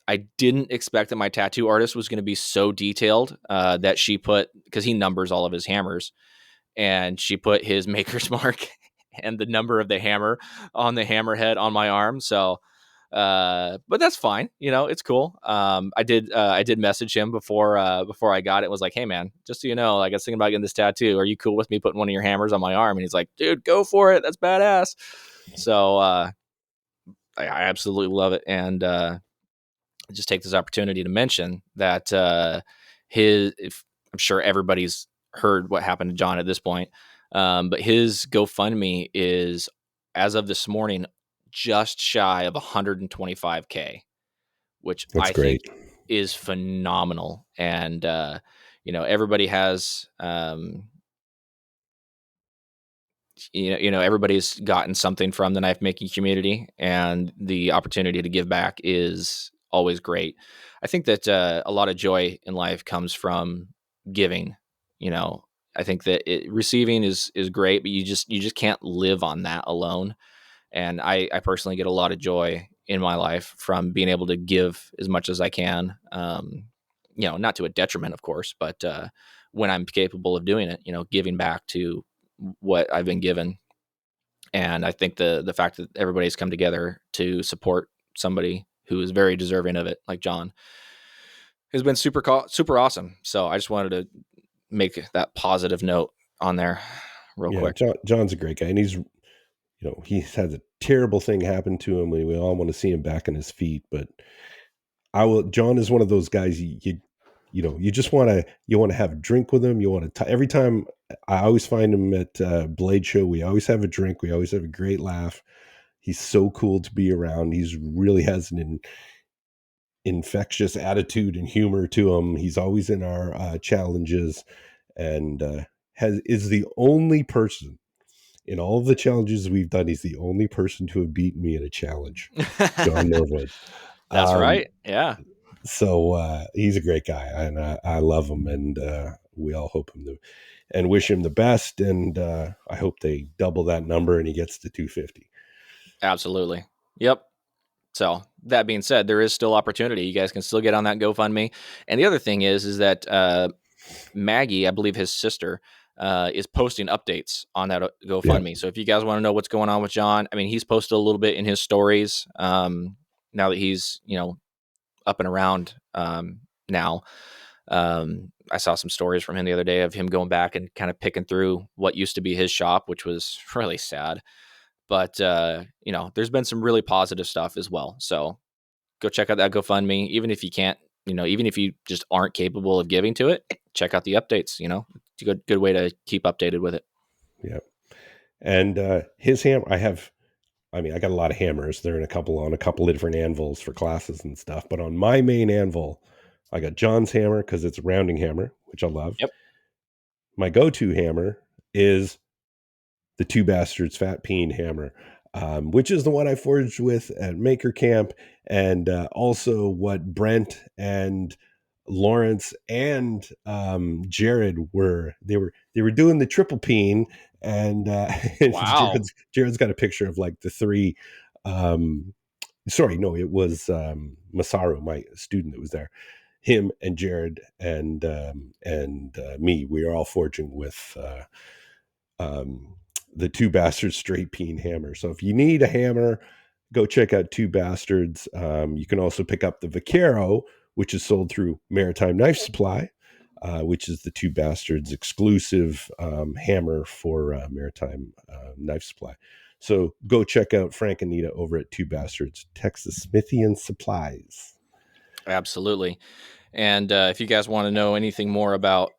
Speaker 2: I didn't expect that my tattoo artist was going to be so detailed that she put, because he numbers all of his hammers, and she put his maker's mark and the number of the hammer on the hammerhead on my arm. So, but that's fine. It's cool. I did message him before I got it. Was like, hey man, just so you know, like I was thinking about getting this tattoo. Are you cool with me putting one of your hammers on my arm? And he's like, dude, go for it. That's badass. So, I absolutely love it. And, just take this opportunity to mention that, I'm sure everybody's heard what happened to John at this point. But his GoFundMe is, as of this morning, just shy of 125K, which
Speaker 1: That's
Speaker 2: I
Speaker 1: great.
Speaker 2: think is phenomenal. And, everybody has, everybody's gotten something from the knife making community, and the opportunity to give back is always great. I think that a lot of joy in life comes from giving. I think that receiving is great, but you just can't live on that alone. And I personally get a lot of joy in my life from being able to give as much as I can. Not to a detriment, of course, but when I'm capable of doing it, giving back to what I've been given. And I think the fact that everybody's come together to support somebody who is very deserving of it, like John, has been super awesome. So I just wanted to make that positive note on there real quick.
Speaker 1: John's a great guy, and he's had a terrible thing happen to him. We all want to see him back on his feet, but John is one of those guys you just want to have a drink with him. You want to every time. I always find him at Blade Show. We always have a drink. We always have a great laugh. He's so cool to be around. He's really has an infectious attitude and humor to him. He's always in our challenges, and is the only person in all of the challenges we've done. He's the only person to have beaten me in a challenge. John Norwood.
Speaker 2: That's right. Yeah.
Speaker 1: So he's a great guy, and I love him, and we all hope him and wish him the best. And I hope they double that number and he gets to 250.
Speaker 2: Absolutely. Yep. So that being said, there is still opportunity. You guys can still get on that GoFundMe. And the other thing is that Maggie, I believe his sister, is posting updates on that GoFundMe. Yeah. So if you guys want to know what's going on with John, he's posted a little bit in his stories now that he's, up and around now. I saw some stories from him the other day of him going back and kind of picking through what used to be his shop, which was really sad. But, there's been some really positive stuff as well. So go check out that GoFundMe. Even if you can't, even if you just aren't capable of giving to it, check out the updates. It's a good way to keep updated with it.
Speaker 1: Yeah. And his hammer, I got a lot of hammers. They're on a couple of different anvils for classes and stuff. But on my main anvil, I got John's hammer because it's a rounding hammer, which I love.
Speaker 2: Yep.
Speaker 1: My go-to hammer is the Two Basterds Fat Peen hammer, which is the one I forged with at Maker Camp, and also what Brent and Lawrence and Jerid were doing the triple peen, and
Speaker 2: wow.
Speaker 1: Jerid's got a picture of like the three. It was Masaru, my student that was there. Him and Jerid and me, we are all forging with the Two Basterds straight peen hammer. So if you need a hammer, go check out Two Basterds. You can also pick up the Vaquero, which is sold through Maritime Knife Supply, which is the Two Basterds exclusive hammer for Maritime Knife Supply. So go check out Frank and Nita over at Two Basterds, Texas Smithy and Supplies.
Speaker 2: Absolutely. And if you guys want to know anything more about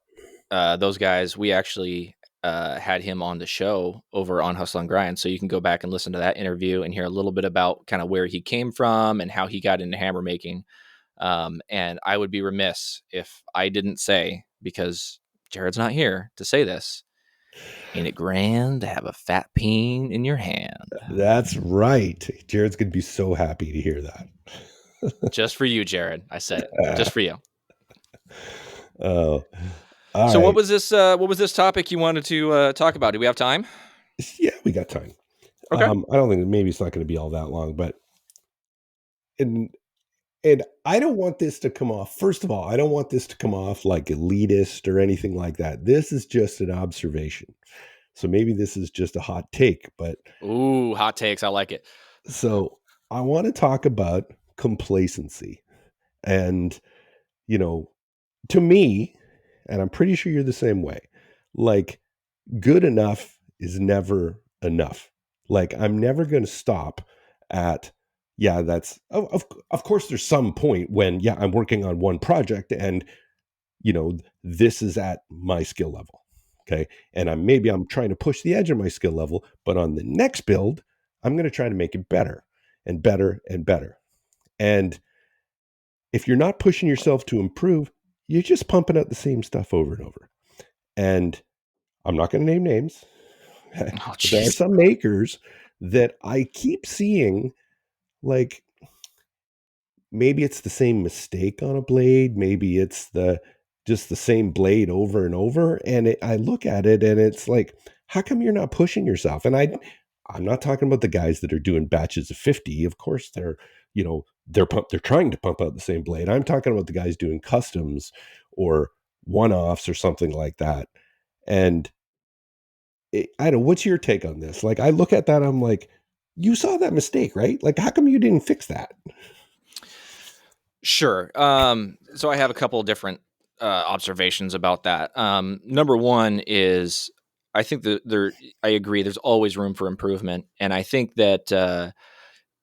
Speaker 2: those guys, we actually had him on the show over on Hustle and Grind. So you can go back and listen to that interview and hear a little bit about kind of where he came from and how he got into hammer making. And I would be remiss if I didn't say because Jerid's not here to say this. Ain't it grand to have a fat peen in your hand?
Speaker 1: That's right. Jerid's going to be so happy to hear that.
Speaker 2: Just for you, Jerid. I said it. Just for you.
Speaker 1: Oh, all
Speaker 2: So
Speaker 1: right.
Speaker 2: what was this topic you wanted to talk about? Do we have time?
Speaker 1: Yeah, we got time.
Speaker 2: Okay.
Speaker 1: I don't think maybe it's not going to be all that long, but and I don't want this to come off. First of all, I don't want this to come off like elitist or anything like that. This is just an observation. So maybe this is just a hot take, but
Speaker 2: Ooh, hot takes. I like it.
Speaker 1: so I want to talk about complacency. And, you know, to me, and I'm pretty sure you're the same way, like good enough is never enough. Like I'm never going to stop at, yeah, that's, of course, there's some point when, yeah, I'm working on one project and, this is at my skill level. Okay. And maybe I'm trying to push the edge of my skill level, but on the next build, I'm going to try to make it better and better and better. And if you're not pushing yourself to improve, you're just pumping out the same stuff over and over. And I'm not going to name names, but there are some makers that I keep seeing, like, maybe it's the same mistake on a blade, maybe it's just the same blade over and over. And I look at it and it's like, how come you're not pushing yourself? And I'm not talking about the guys that are doing batches of 50. Of course, they're trying to pump out the same blade. I'm talking about the guys doing customs or one-offs or something like that. And I don't know, what's your take on this? Like, I look at that, I'm like, you saw that mistake, right? Like, how come you didn't fix that?
Speaker 2: Sure. So I have a couple of different observations about that. Number one is I think that I agree. There's always room for improvement, and I think that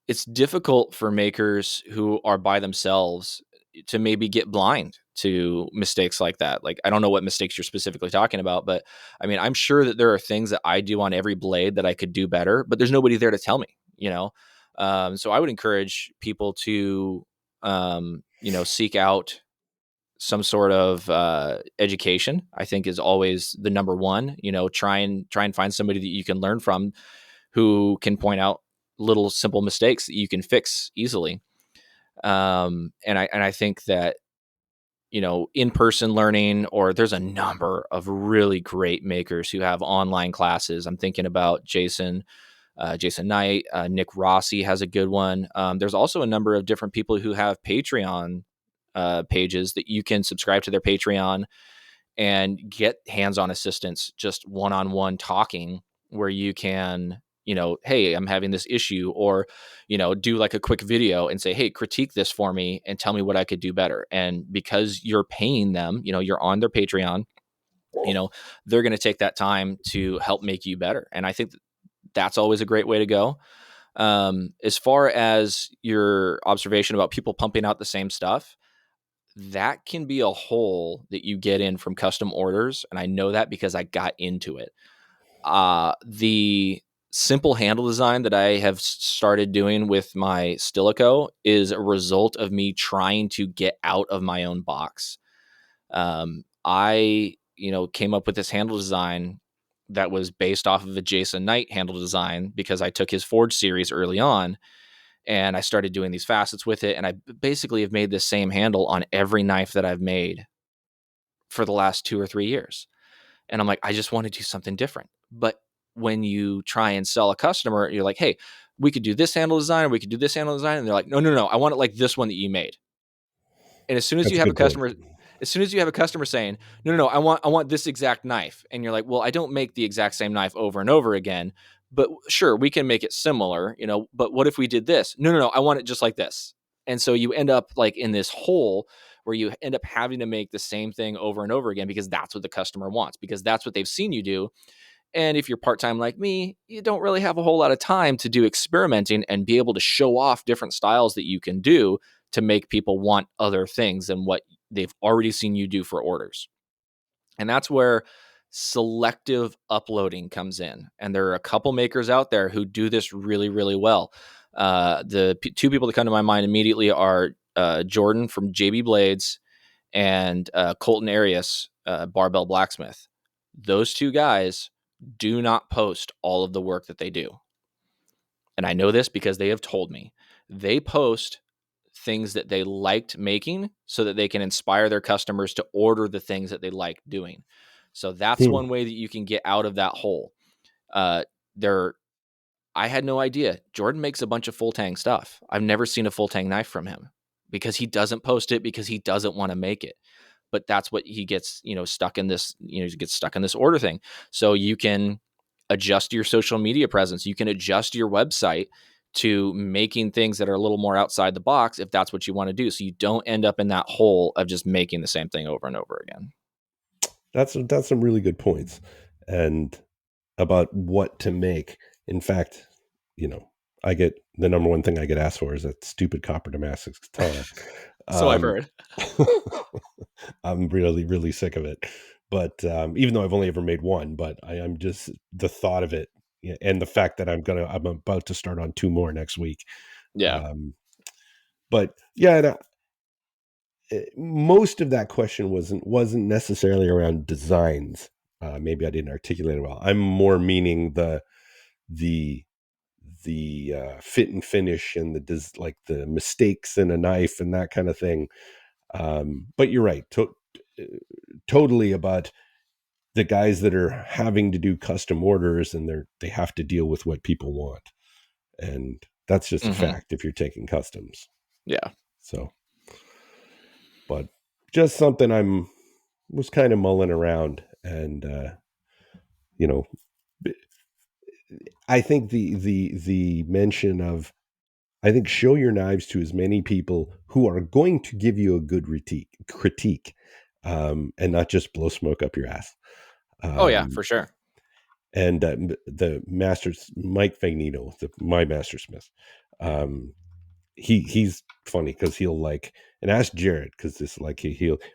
Speaker 2: it's difficult for makers who are by themselves to maybe get blind to mistakes like that. Like, I don't know what mistakes you're specifically talking about, but I mean, I'm sure that there are things that I do on every blade that I could do better, but there's nobody there to tell me, you know? So I would encourage people to, seek out some sort of education. I think is always the number one, try and find somebody that you can learn from who can point out little simple mistakes that you can fix easily. And I think that, in-person learning, or there's a number of really great makers who have online classes. I'm thinking about Jason Knight, Nick Rossi has a good one. There's also a number of different people who have Patreon pages that you can subscribe to their Patreon and get hands-on assistance, just one-on-one talking, where you can, hey, I'm having this issue, or, do like a quick video and say, hey, critique this for me and tell me what I could do better. And because you're paying them, you're on their Patreon, they're going to take that time to help make you better. And I think that's always a great way to go. As far as your observation about people pumping out the same stuff, that can be a hole that you get in from custom orders. And I know that because I got into it. The simple handle design that I have started doing with my Stilico is a result of me trying to get out of my own box. I came up with this handle design that was based off of a Jason Knight handle design because I took his Forge series early on. And I started doing these facets with it. And I basically have made this same handle on every knife that I've made for the last 2 or 3 years. And I'm like, I just want to do something different. But when you try and sell a customer, you're like, hey, we could do this handle design, or we could do this handle design. And they're like, no, I want it like this one that you made. And as soon as
Speaker 1: That's
Speaker 2: you
Speaker 1: a
Speaker 2: have a
Speaker 1: good point.
Speaker 2: customer saying, no, I want this exact knife. And you're like, well, I don't make the exact same knife over and over again, but sure, we can make it similar, but what if we did this? No, I want it just like this. And so you end up like in this hole where you end up having to make the same thing over and over again because that's what the customer wants, because that's what they've seen you do. And if you're part-time like me, you don't really have a whole lot of time to do experimenting and be able to show off different styles that you can do to make people want other things than what they've already seen you do for orders. And that's where selective uploading comes in. And there are a couple makers out there who do this really, really well. The two people that come to my mind immediately are Jordan from JB Blades and Colton Arias, Barbell Blacksmith. Those two guys do not post all of the work that they do. And I know this because they have told me. They post things that they liked making so that they can inspire their customers to order the things that they like doing. So that's one way that you can get out of that hole. I had no idea. Jordan makes a bunch of full tang stuff. I've never seen a full tang knife from him because he doesn't post it because he doesn't want to make it. But that's what he gets, stuck in this, he gets stuck in this order thing. So you can adjust your social media presence. You can adjust your website to making things that are a little more outside the box if that's what you want to do. So you don't end up in that hole of just making the same thing over and over again.
Speaker 1: That's some really good points. And about what to make. In fact, I get the number one thing I get asked for is that stupid copper Damascus katana.
Speaker 2: So I've heard.
Speaker 1: I'm really, really sick of it. But even though I've only ever made one, but I'm just the thought of it and the fact that I'm about to start on 2 more next week.
Speaker 2: Yeah.
Speaker 1: But yeah, most of that question wasn't necessarily around designs. Maybe I didn't articulate it well. I'm more meaning the fit and finish and the mistakes in a knife and that kind of thing. But you're right. Totally about the guys that are having to do custom orders and they have to deal with what people want. And that's just a fact if you're taking customs.
Speaker 2: Yeah.
Speaker 1: So, but just something was kind of mulling around and, I think the mention of, I think show your knives to as many people who are going to give you a good critique, and not just blow smoke up your ass.
Speaker 2: Oh yeah, for sure.
Speaker 1: And the masters, Mike Fagnino, my master smith, he's funny because he'll and ask Jerid because this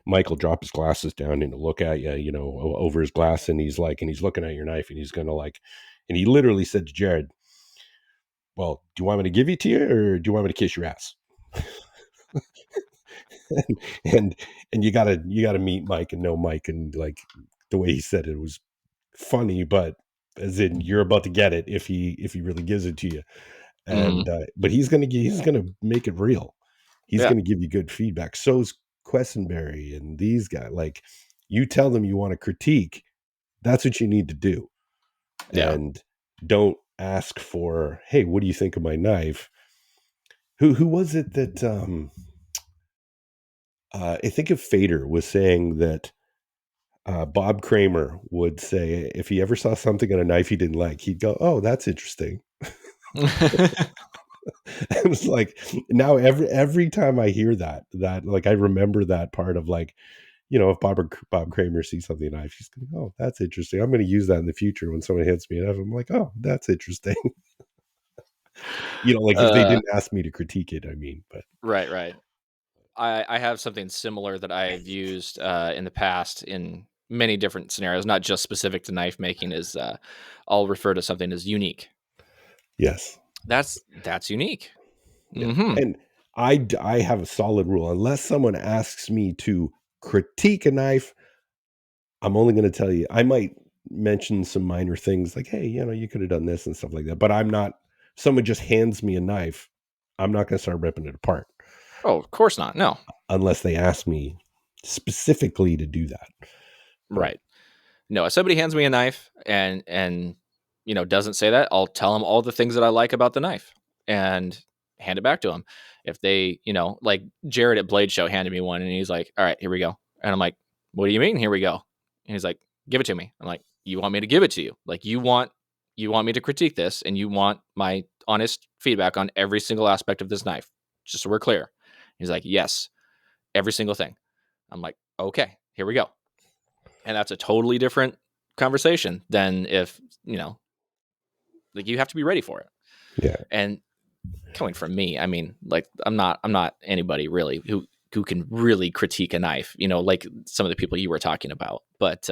Speaker 1: Michael drop his glasses down and look at you, over his glass, and he's looking at your knife and he's gonna and he literally said to Jerid, "Well, do you want me to give it to you or do you want me to kiss your ass?" and you gotta meet Mike and know Mike, and the way he said it was funny, but as in you're about to get it if he really gives it to you. And but he's gonna make it real. He's gonna give you good feedback. So's Questenberry and these guys. You tell them you want to critique, that's what you need to do.
Speaker 2: Yeah.
Speaker 1: And don't ask for, hey, what do you think of my knife? Who was it that I think if Fader was saying that Bob Kramer would say if he ever saw something on a knife he didn't like, he'd go, "Oh, that's interesting." It was now every time I hear that I remember that part of if Bob Kramer sees something in a knife, he's going, "Oh, that's interesting. I'm going to use that in the future when someone hits me." And I'm like, "Oh, that's interesting." If they didn't ask me to critique it, I mean, but
Speaker 2: right. I have something similar that I've used in the past in many different scenarios, not just specific to knife making. Is I'll refer to something as unique.
Speaker 1: Yes,
Speaker 2: that's unique.
Speaker 1: Yeah. And I have a solid rule. Unless someone asks me to critique a knife, I'm only going to tell you, I might mention some minor things like, hey, you could have done this and stuff like that. But I'm not, someone just hands me a knife, I'm not going to start ripping it apart.
Speaker 2: Oh, of course not. No.
Speaker 1: Unless they ask me specifically to do that.
Speaker 2: Right. No, if somebody hands me a knife and doesn't say that, I'll tell them all the things that I like about the knife and hand it back to them. If they, like Jerid at Blade Show handed me one and he's like, "All right, here we go." And I'm like, "What do you mean, here we go?" And he's like, "Give it to me." I'm like, "You want me to give it to you? You want me to critique this and you want my honest feedback on every single aspect of this knife, just so we're clear." He's like, "Yes, every single thing." I'm like, "Okay, here we go." And that's a totally different conversation than if, you have to be ready for it.
Speaker 1: Yeah.
Speaker 2: And coming from me, I mean, I'm not anybody really who can really critique a knife, like some of the people you were talking about, but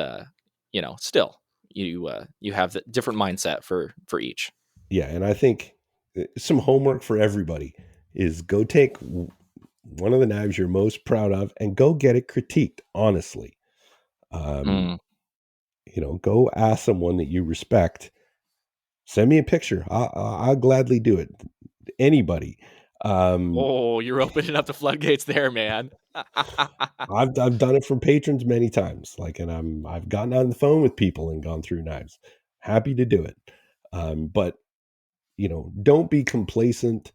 Speaker 2: still you have the different mindset for each.
Speaker 1: Yeah. And I think some homework for everybody is go take one of the knives you're most proud of, and go get it critiqued, honestly. Go ask someone that you respect. Send me a picture. I'll gladly do it. Anybody.
Speaker 2: You're opening up the floodgates there, man.
Speaker 1: I've done it for patrons many times. And I've gotten on the phone with people and gone through knives. Happy to do it. But don't be complacent.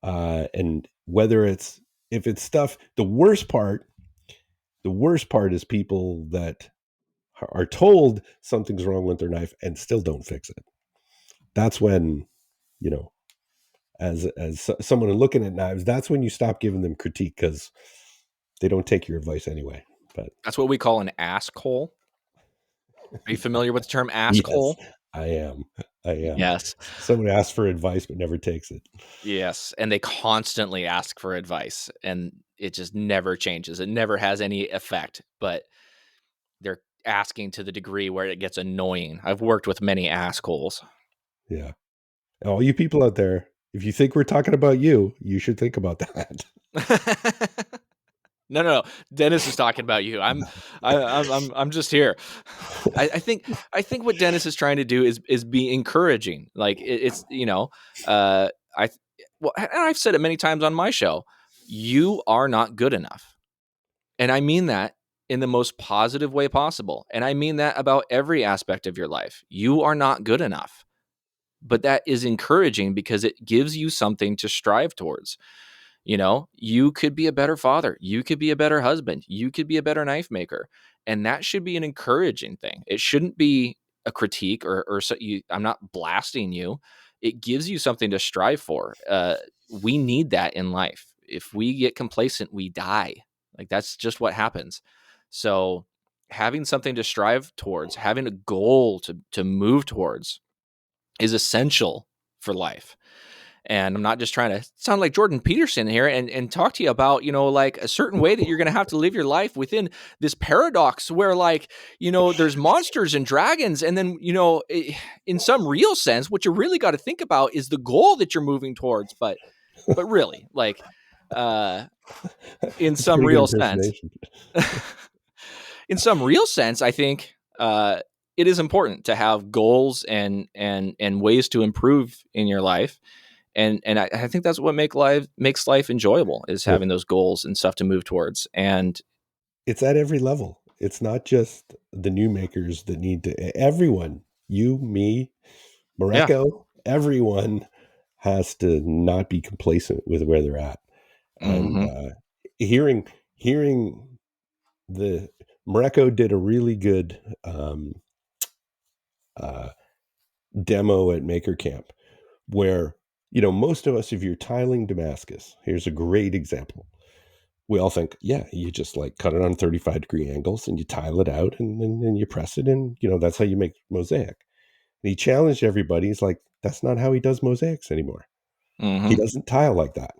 Speaker 1: And if it's stuff, the worst part is people that are told something's wrong with their knife and still don't fix it. That's when, as someone looking at knives, that's when you stop giving them critique, because they don't take your advice anyway. But
Speaker 2: that's what we call an asshole. Are you familiar with the term asshole?
Speaker 1: Yes, I am.
Speaker 2: Yes.
Speaker 1: Someone asks for advice but never takes it.
Speaker 2: Yes, and they constantly ask for advice, and it just never changes. It never has any effect, but they're asking to the degree where it gets annoying. I've worked with many assholes.
Speaker 1: Yeah. All you people out there, if you think we're talking about you, you should think about that.
Speaker 2: No. Denis is talking about you. I'm just here. I think what Denis is trying to do is be encouraging. Like it's I've said it many times on my show. You are not good enough, and I mean that in the most positive way possible. And I mean that about every aspect of your life. You are not good enough, but that is encouraging because it gives you something to strive towards. You could be a better father. You could be a better husband. You could be a better knife maker. And that should be an encouraging thing. It shouldn't be a critique I'm not blasting you. It gives you something to strive for. We need that in life. If we get complacent, we die. Like that's just what happens. So having something to strive towards, having a goal to move towards is essential for life. And I'm not just trying to sound like Jordan Peterson here and talk to you about, like a certain way that you're going to have to live your life within this paradox where there's monsters and dragons. And then, in some real sense, what you really got to think about is the goal that you're moving towards. But really, in some real sense, I think, it is important to have goals and ways to improve in your life. And I think that's what makes life enjoyable, is having those goals and stuff to move towards. And
Speaker 1: it's at every level. It's not just the new makers that need to. Everyone, you, me, Morocco, everyone has to not be complacent with where they're at. And hearing the Morocco did a really good demo at Maker Camp, where most of us, if you're tiling Damascus, here's a great example. We all think, yeah, you just cut it on 35-degree angles and you tile it out and you press it, and that's how you make mosaic. And he challenged everybody. He's like, that's not how he does mosaics anymore. He doesn't tile like that.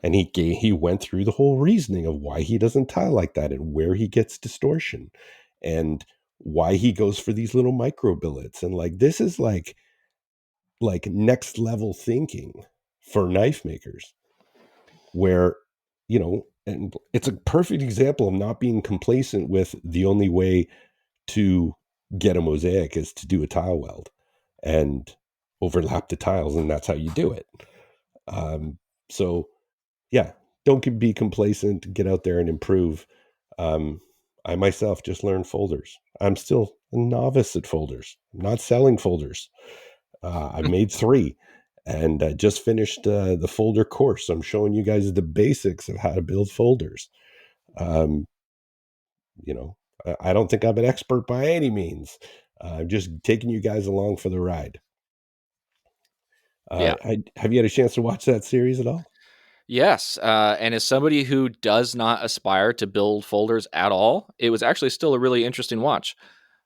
Speaker 1: And he went through the whole reasoning of why he doesn't tile like that and where he gets distortion and why he goes for these little micro billets. And this is like next level thinking for knife makers, where, and it's a perfect example of not being complacent with the only way to get a mosaic is to do a tile weld and overlap the tiles. And that's how you do it. So yeah, don't be complacent, get out there and improve. I myself just learned folders. I'm still a novice at folders. I'm not selling folders. I made 3 and just finished the folder course. I'm showing you guys the basics of how to build folders. I don't think I'm an expert by any means. I'm just taking you guys along for the ride. Have you had a chance to watch that series at all?
Speaker 2: Yes. And as somebody who does not aspire to build folders at all, it was actually still a really interesting watch.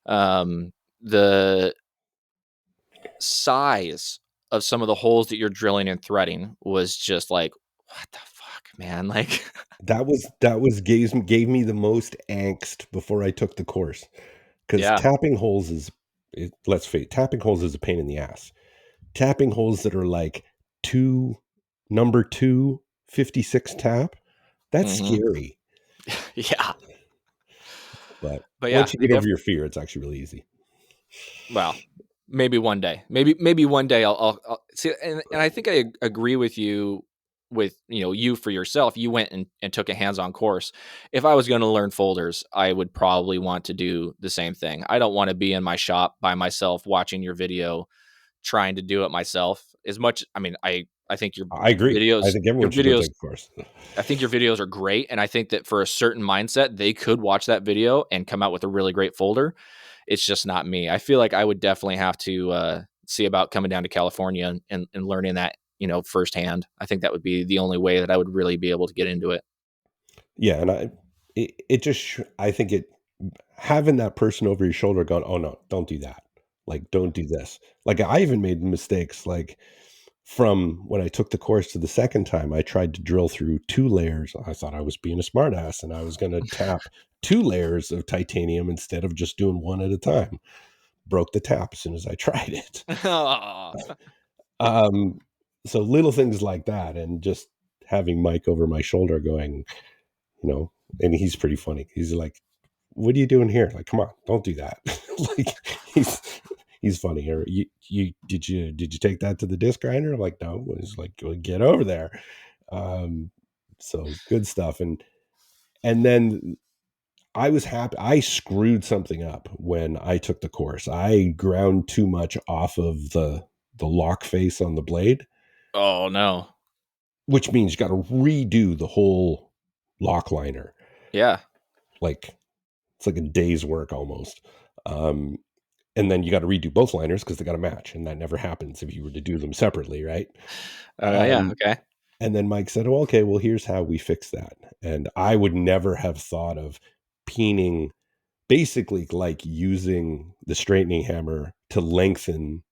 Speaker 2: The size of some of the holes that you're drilling and threading was just like, what the fuck, man? Like
Speaker 1: that gave me the most angst before I took the course, because tapping holes let's face it, tapping holes is a pain in the ass. Tapping holes that are like number 2 56 tap That's
Speaker 2: Hmm.
Speaker 1: scary.
Speaker 2: Yeah.
Speaker 1: But
Speaker 2: But yeah,
Speaker 1: once you
Speaker 2: they
Speaker 1: get over your fear, it's actually really easy.
Speaker 2: well, maybe one day, maybe one day I'll see. And I think I agree with you with, you for yourself, you went and took a hands-on course. If I was going to learn folders, I would probably want to do the same thing. I don't want to be in my shop by myself watching your video, trying to do it myself as much. I mean, I think
Speaker 1: I agree. I
Speaker 2: videos,
Speaker 1: think
Speaker 2: your
Speaker 1: everyone should go
Speaker 2: videos,
Speaker 1: take a course.
Speaker 2: I think your videos are great. And I think that for a certain mindset, they could watch that video and come out with a really great folder. It's just not me. I feel like I would definitely have to see about coming down to California and learning that, firsthand. I think that would be the only way that I would really be able to get into it.
Speaker 1: Yeah, and it just I think it having that person over your shoulder going, oh no, don't do that. Like, don't do this. Like, I even made mistakes. Like, from when I took the course to the second time, I tried to drill through 2 layers. I thought I was being a smartass, and I was going to tap 2 layers of titanium instead of just doing one at a time. Broke the tap as soon as I tried it.
Speaker 2: Oh,
Speaker 1: Um, so little things like that, and just having Mike over my shoulder going, and he's pretty funny. He's like, "What are you doing here? Like, come on, don't do that." Like, he's funny. Or did you take that to the disc grinder? I'm like, no. He's like, "Well, get over there." Um, so good stuff. And then I was happy. I screwed something up when I took the course. I ground too much off of the lock face on the blade,
Speaker 2: oh no.
Speaker 1: which means you got to redo the whole lock liner.
Speaker 2: Yeah.
Speaker 1: Like, it's like a day's work almost. Um, and then you got to redo both liners because they got to match, and that never happens if you were to do them separately, right?
Speaker 2: Yeah.
Speaker 1: Um,
Speaker 2: Okay.
Speaker 1: and then Mike said, "Oh, okay, well, here's how we fix that." And I would never have thought of peening, basically like using the straightening hammer to lengthen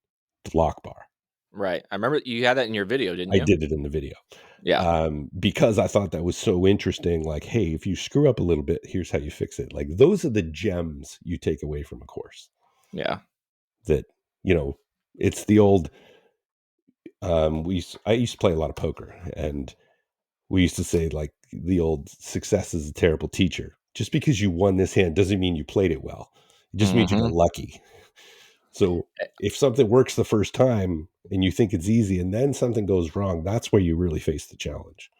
Speaker 1: the lock bar.
Speaker 2: Right. I remember you had that in your video, didn't
Speaker 1: I
Speaker 2: you?
Speaker 1: did it in the video.
Speaker 2: Yeah.
Speaker 1: Because I thought that was so interesting. Like, hey, if you screw up a little bit, here's how you fix it. Like, those are the gems you take away from a course.
Speaker 2: Yeah.
Speaker 1: That, it's the old. I used to play a lot of poker, and we used to say, like, the old success is a terrible teacher. Just because you won this hand doesn't mean you played it well. It just means you got
Speaker 2: Hmm.
Speaker 1: lucky. So if something works the first time and you think it's easy, and then something goes wrong, that's where you really face the challenge.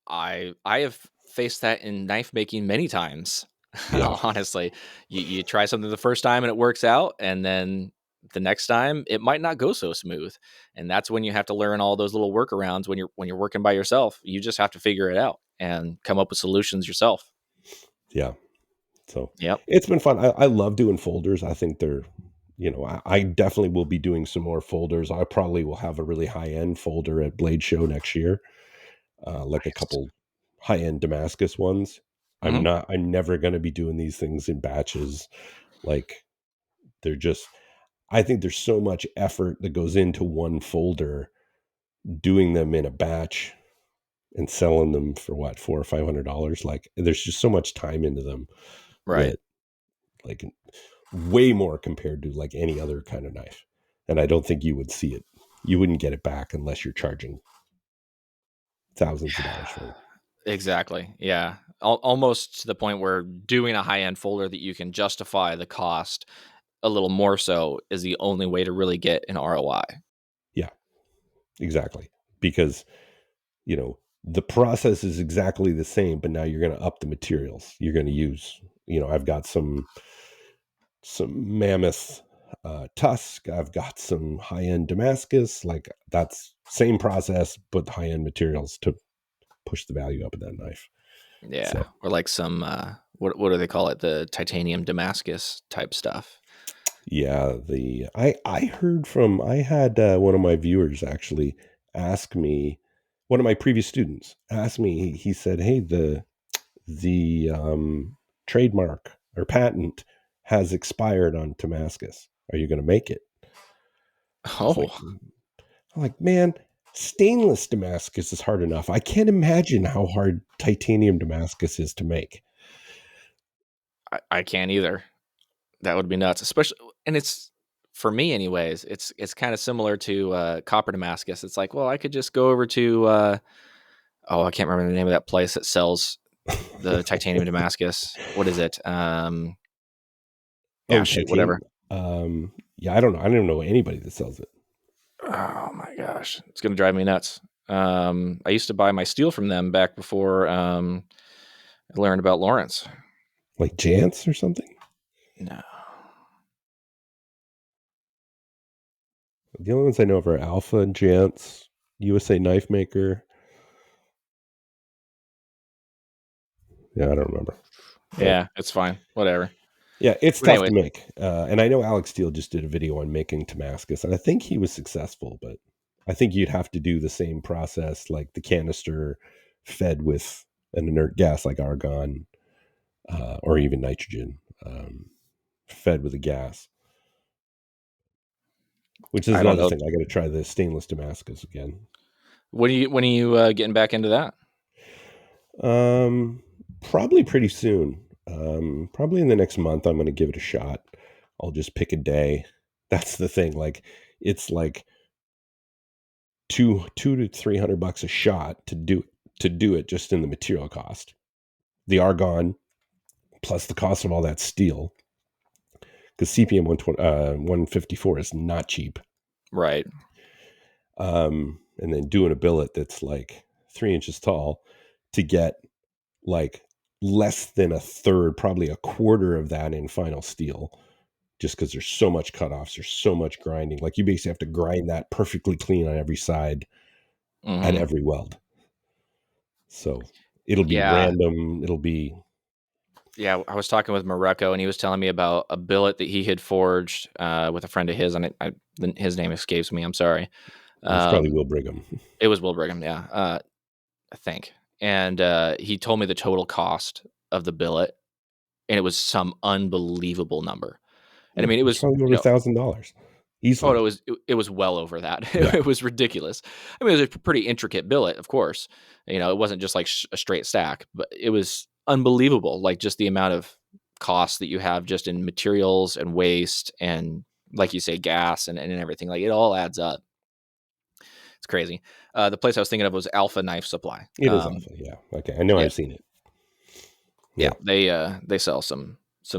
Speaker 2: I have faced that in knife making many times.
Speaker 1: Yeah.
Speaker 2: Honestly, you try something the first time and it works out, and then the next time it might not go so smooth, and that's when you have to learn all those little workarounds. When you're working by yourself, you just have to figure it out and come up with solutions yourself.
Speaker 1: Yeah. So
Speaker 2: Yep.
Speaker 1: it's been fun. I love doing folders. I think they're, I definitely will be doing some more folders. I probably will have a really high end folder at Blade Show next year, like a
Speaker 2: Nice.
Speaker 1: couple high end Damascus ones.
Speaker 2: Hmm.
Speaker 1: I'm never going to be doing these things in batches. Like, they're just, I think there's so much effort that goes into one folder, doing them in a batch and selling them for what, $400 or $500. Like, there's just so much time into them
Speaker 2: Right.
Speaker 1: that, like, way more compared to like any other kind of knife. And I don't think you would see it. You wouldn't get it back unless you're charging thousands of dollars for it.
Speaker 2: Exactly. Yeah. Almost to the point where doing a high end folder that you can justify the cost a little more so is the only way to really get an ROI.
Speaker 1: Yeah, exactly. Because, the process is exactly the same, but now you're going to up the materials you're going to use. I've got some mammoth tusk. I've got some high end Damascus. Like, that's same process, but high end materials to push the value up of that knife.
Speaker 2: Yeah.
Speaker 1: So
Speaker 2: Or like some what do they call it? The titanium Damascus type stuff.
Speaker 1: yeah, I heard from I had one of my viewers actually ask me, one of my previous students asked me. He said, "Hey, the trademark or patent has expired on Damascus. Are you going to make it?" I was like,
Speaker 2: Oh,
Speaker 1: Man, stainless Damascus is hard enough. I can't imagine how hard titanium Damascus is to make."
Speaker 2: I can't either. That would be nuts, especially, and it's for me anyways. It's kind of similar to copper Damascus. It's like, well, I could just go over to Oh, I can't remember the name of that place that sells the titanium Damascus. What is it?
Speaker 1: Oh,
Speaker 2: Shoot,
Speaker 1: titanium.
Speaker 2: whatever.
Speaker 1: Yeah, I don't know. I don't know anybody that sells it.
Speaker 2: Oh my gosh, it's gonna drive me nuts. I used to buy my steel from them back before I learned about Lawrence.
Speaker 1: Like Jance or something?
Speaker 2: No.
Speaker 1: The only ones I know of are Alpha and Jance, USA Knife Maker. Yeah, I don't remember.
Speaker 2: Yeah, it's fine. Whatever.
Speaker 1: Yeah, it's
Speaker 2: But
Speaker 1: tough
Speaker 2: anyway,
Speaker 1: to make. And I know Alex Steele just did a video on making Damascus, and I think he was successful, but I think you'd have to do the same process, like the canister fed with an inert gas like argon or even nitrogen, fed with a gas, which is
Speaker 2: I don't
Speaker 1: another
Speaker 2: know.
Speaker 1: thing. I got to try the stainless Damascus again.
Speaker 2: When are you getting back into that?
Speaker 1: Probably pretty soon. Probably in the next month, I'm going to give it a shot. I'll just pick a day. That's the thing. Like, it's like two to $300 a shot to do it just in the material cost, the argon plus the cost of all that steel. Because CPM 154 is not cheap.
Speaker 2: Right.
Speaker 1: And then doing a billet that's like 3 inches tall to get like less than a third, probably a quarter of that in final steel, just because there's so much cutoffs, there's so much grinding. Like you basically have to grind that perfectly clean on every side at
Speaker 2: Mm-hmm.
Speaker 1: every weld. So it'll be
Speaker 2: Yeah.
Speaker 1: random. It'll be
Speaker 2: Yeah, I was talking with Morocco, and he was telling me about a billet that he had forged with a friend of his, and his name escapes me. I'm sorry.
Speaker 1: it's probably
Speaker 2: Um,
Speaker 1: Will Brigham.
Speaker 2: it was Will Brigham, yeah, I think. And he told me the total cost of the billet, and it was some unbelievable number. And I
Speaker 1: Yeah,
Speaker 2: mean, it
Speaker 1: it's
Speaker 2: was,
Speaker 1: probably over $1,000
Speaker 2: oh,
Speaker 1: easily.
Speaker 2: it was well over that.
Speaker 1: Yeah,
Speaker 2: It was ridiculous. I mean, it was a pretty intricate billet, of course. It wasn't just like a straight stack, but it was unbelievable. Like just the amount of cost that you have just in materials and waste and, like you say, gas and everything. Like it all adds up. It's crazy. The place I was thinking of was Alpha Knife Supply.
Speaker 1: it is Alpha. Yeah, okay, I know
Speaker 2: Yeah,
Speaker 1: I've seen it.
Speaker 2: yeah.
Speaker 1: Yeah,
Speaker 2: They sell some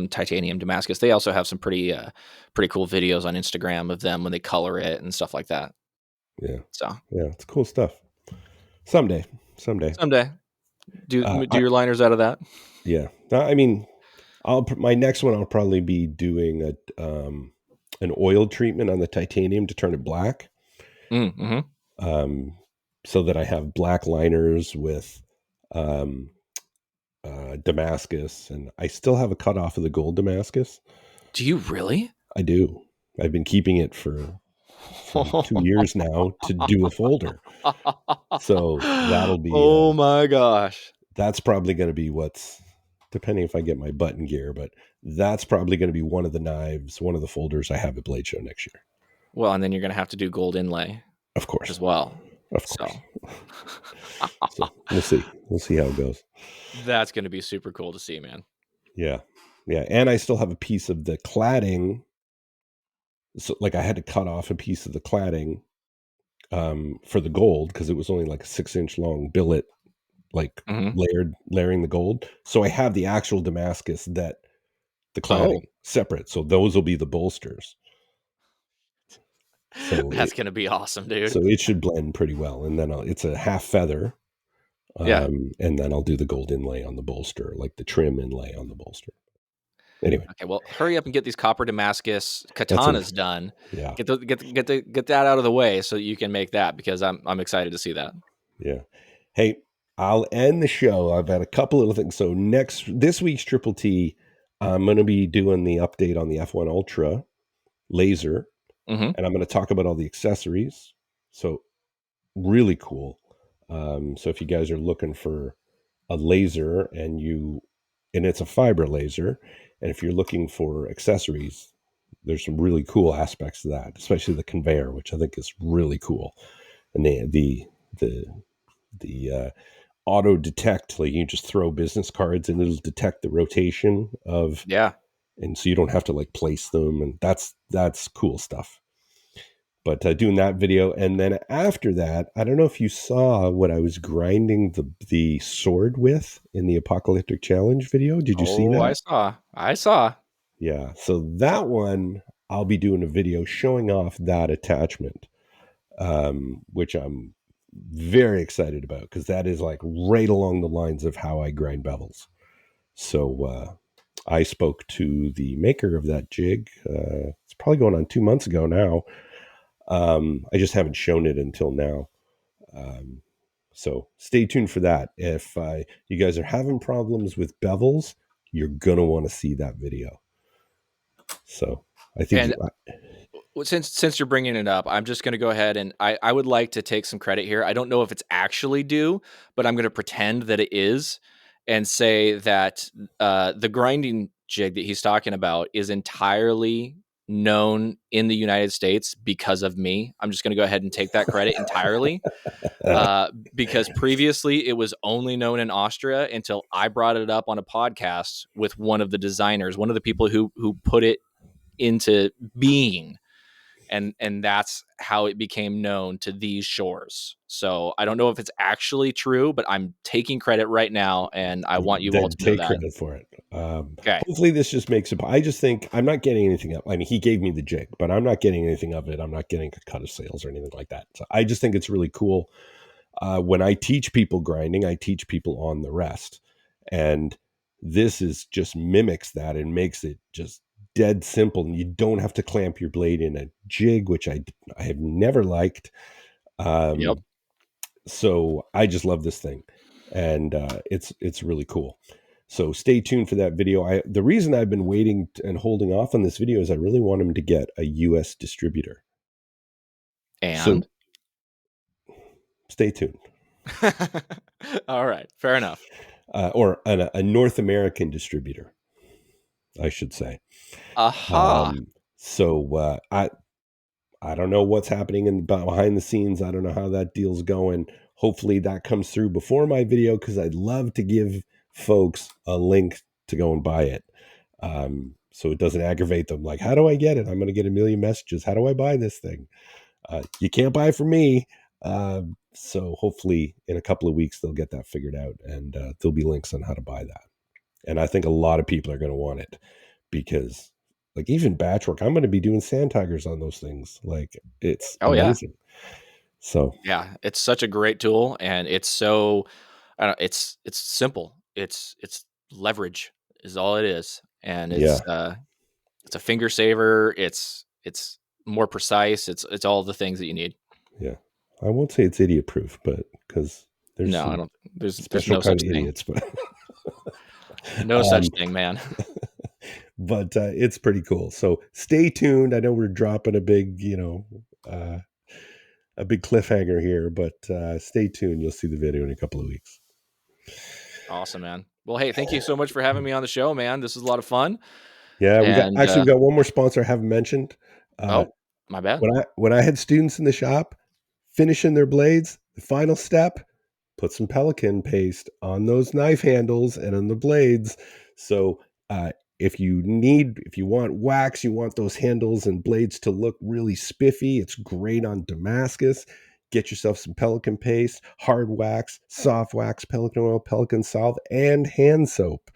Speaker 2: titanium Damascus. They also have some pretty cool videos on Instagram of them when they color it and stuff like that.
Speaker 1: yeah,
Speaker 2: So
Speaker 1: yeah. It's cool stuff. Someday.
Speaker 2: someday do
Speaker 1: I
Speaker 2: your liners out of that.
Speaker 1: Yeah. I mean, my next one I'll probably be doing an oil treatment on the titanium to turn it black.
Speaker 2: Mm-hmm.
Speaker 1: Um, so that I have black liners with um, Damascus, and I still have a cutoff of the gold Damascus.
Speaker 2: Do you really?
Speaker 1: I do. I've been keeping it for 2 years now to do a folder. So that'll be
Speaker 2: Oh my gosh.
Speaker 1: that's probably going to be what's depending if I get my button gear, but that's probably going to be one of the knives, one of the folders I have at Blade Show next year.
Speaker 2: Well, and then you're gonna have to do gold inlay
Speaker 1: Of course.
Speaker 2: as well.
Speaker 1: Of course.
Speaker 2: So
Speaker 1: So we'll see. We'll see how it goes.
Speaker 2: that's gonna be super cool to see, man.
Speaker 1: Yeah. Yeah. And I still have a piece of the cladding. So like I had to cut off a piece of the cladding for the gold because it was only like a 6-inch long billet, like
Speaker 2: Mm-hmm.
Speaker 1: layering the gold. So I have the actual Damascus that the
Speaker 2: Oh,
Speaker 1: cladding separate. So those will be the bolsters. So
Speaker 2: that's gonna be awesome, dude.
Speaker 1: it should blend pretty well. And then it's a half feather.
Speaker 2: Yeah.
Speaker 1: And then I'll do the gold inlay on the bolster, like the trim inlay on the bolster. Anyway,
Speaker 2: Okay. Well, hurry up and get these copper Damascus
Speaker 1: that's
Speaker 2: katanas done.
Speaker 1: yeah,
Speaker 2: Get that out of the way so you can make that because I'm excited to see that.
Speaker 1: yeah. Hey, I'll end the show. I've had a couple little things. So this week's Triple T, I'm going to be doing the update on the F1 Ultra laser,
Speaker 2: Mm-hmm.
Speaker 1: and I'm going to talk about all the accessories. So really cool. So if you guys are looking for a laser and it's a fiber laser, and if you're looking for accessories, there's some really cool aspects to that, especially the conveyor, which I think is really cool. And the auto detect, like you can just throw business cards and it'll detect the rotation
Speaker 2: Yeah.
Speaker 1: and so you don't have to like place them, and that's cool stuff. But doing that video, and then after that, I don't know if you saw what I was grinding the sword with in the Apocalyptic Challenge video. Did you see
Speaker 2: Oh,
Speaker 1: that?
Speaker 2: I saw.
Speaker 1: Yeah. So that one, I'll be doing a video showing off that attachment, which I'm very excited about because that is like right along the lines of how I grind bevels. So I spoke to the maker of that jig. It's probably going on 2 months ago now. I just haven't shown it until now. So stay tuned for that. If you guys are having problems with bevels, you're going to want to see that video. So I think
Speaker 2: And since you're bringing it up, I'm just going to go ahead and I would like to take some credit here. I don't know if it's actually due, but I'm going to pretend that it is and say that the grinding jig that he's talking about is entirely known in the United States because of me. I'm just going to go ahead and take that credit entirely. Because previously it was only known in Austria until I brought it up on a podcast with one of the designers, one of the people who put it into being, and that's how it became known to these shores. So I don't know if it's actually true, but I'm taking credit right now, and I want you all
Speaker 1: then
Speaker 2: to know
Speaker 1: take
Speaker 2: that.
Speaker 1: credit for it.
Speaker 2: Okay.
Speaker 1: Hopefully this just makes it. I just think I'm not getting anything up. I mean, he gave me the jig, but I'm not getting anything of it. I'm not getting a cut of sales or anything like that. So I just think it's really cool. When I teach people grinding, I teach people on the rest. And this is just mimics that and makes it just dead simple. And you don't have to clamp your blade in a jig, which I have never liked.
Speaker 2: Yep.
Speaker 1: So I just love this thing. And it's really cool. So stay tuned for that video. The reason I've been waiting and holding off on this video is I really want him to get a US distributor. So
Speaker 2: And
Speaker 1: stay tuned.
Speaker 2: all right, fair enough.
Speaker 1: Or a North American distributor, I should say.
Speaker 2: Aha.
Speaker 1: So I don't know what's happening behind the scenes. I don't know how that deal's going. Hopefully that comes through before my video because I'd love to give folks a link to go and buy it. So it doesn't aggravate them. Like, how do I get it? I'm going to get a million messages. How do I buy this thing? You can't buy it from me. So hopefully in a couple of weeks, they'll get that figured out and there'll be links on how to buy that. And I think a lot of people are going to want it because like even batch work, I'm going to be doing sand tigers on those things. Like it's
Speaker 2: Oh yeah.
Speaker 1: amazing. So
Speaker 2: Yeah, it's such a great tool, and it's so it's simple. It's leverage is all it is, and
Speaker 1: yeah,
Speaker 2: it's a finger saver. It's more precise. It's all the things that you need.
Speaker 1: yeah. I won't say it's idiot proof, but because there's
Speaker 2: No, I
Speaker 1: some
Speaker 2: don't. There's
Speaker 1: special
Speaker 2: no
Speaker 1: kind
Speaker 2: such
Speaker 1: of
Speaker 2: thing.
Speaker 1: idiots, but
Speaker 2: No such
Speaker 1: um,
Speaker 2: thing, man.
Speaker 1: but it's pretty cool. So stay tuned. I know we're dropping a big, uh, a big cliffhanger here, but stay tuned. You'll see the video in a couple of weeks.
Speaker 2: Awesome, man. Well, hey, thank you so much for having me on the show, man. This is a lot of fun.
Speaker 1: Yeah,
Speaker 2: And
Speaker 1: we got one more sponsor I haven't mentioned. Uh,
Speaker 2: oh, my bad.
Speaker 1: when I had students in the shop finishing their blades, the final step, put some pelican paste on those knife handles and on the blades. So if you want wax, you want those handles and blades to look really spiffy, it's great on Damascus. Get yourself some pelican paste, hard wax, soft wax, pelican oil, pelican salve, and hand soap.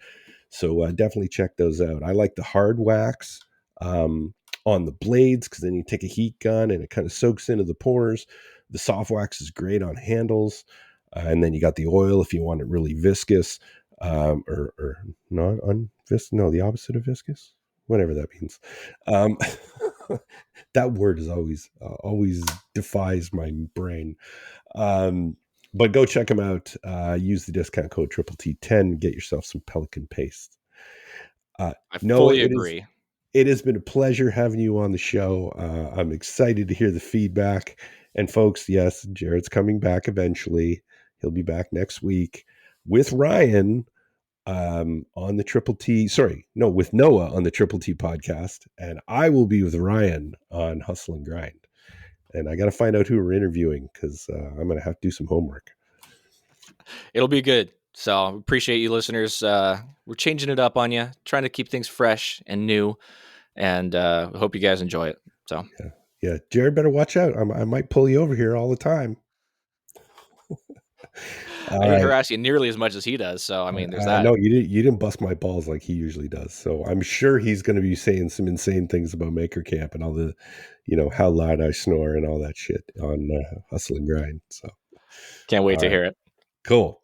Speaker 1: So definitely check those out. I like the hard wax on the blades because then you take a heat gun and it kind of soaks into the pores. The soft wax is great on handles. And then you got the oil if you want it really viscous or not unviscous. No, the opposite of viscous, whatever that means. Um, that word is always defies my brain. But go check them out. Use the discount code T10. Get yourself some Pelican paste.
Speaker 2: I
Speaker 1: Noah,
Speaker 2: fully agree.
Speaker 1: it has been a pleasure having you on the show. I'm excited to hear the feedback. And folks, yes, Jerid's coming back eventually. He'll be back next week with Ryan on the Triple T. Sorry, no, with Noah on the Triple T podcast. And I will be with Ryan on Hustle and Grind. And I got to find out who we're interviewing because I'm going to have to do some homework.
Speaker 2: It'll be good. So appreciate you listeners. We're changing it up on you, trying to keep things fresh and new, and hope you guys enjoy it. So
Speaker 1: Yeah. Yeah, Jerid better watch out. I might pull you over here all the time.
Speaker 2: I didn't harass you nearly as much as he does. So I mean, there's that.
Speaker 1: No, you didn't bust my balls like he usually does. So I'm sure he's going to be saying some insane things about Maker Camp and all the, how loud I snore and all that shit on Hustle and Grind. So
Speaker 2: can't wait to hear it.
Speaker 1: Cool.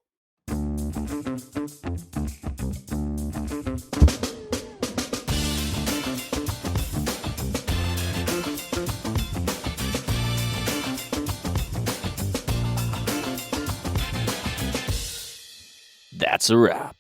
Speaker 2: That's a wrap.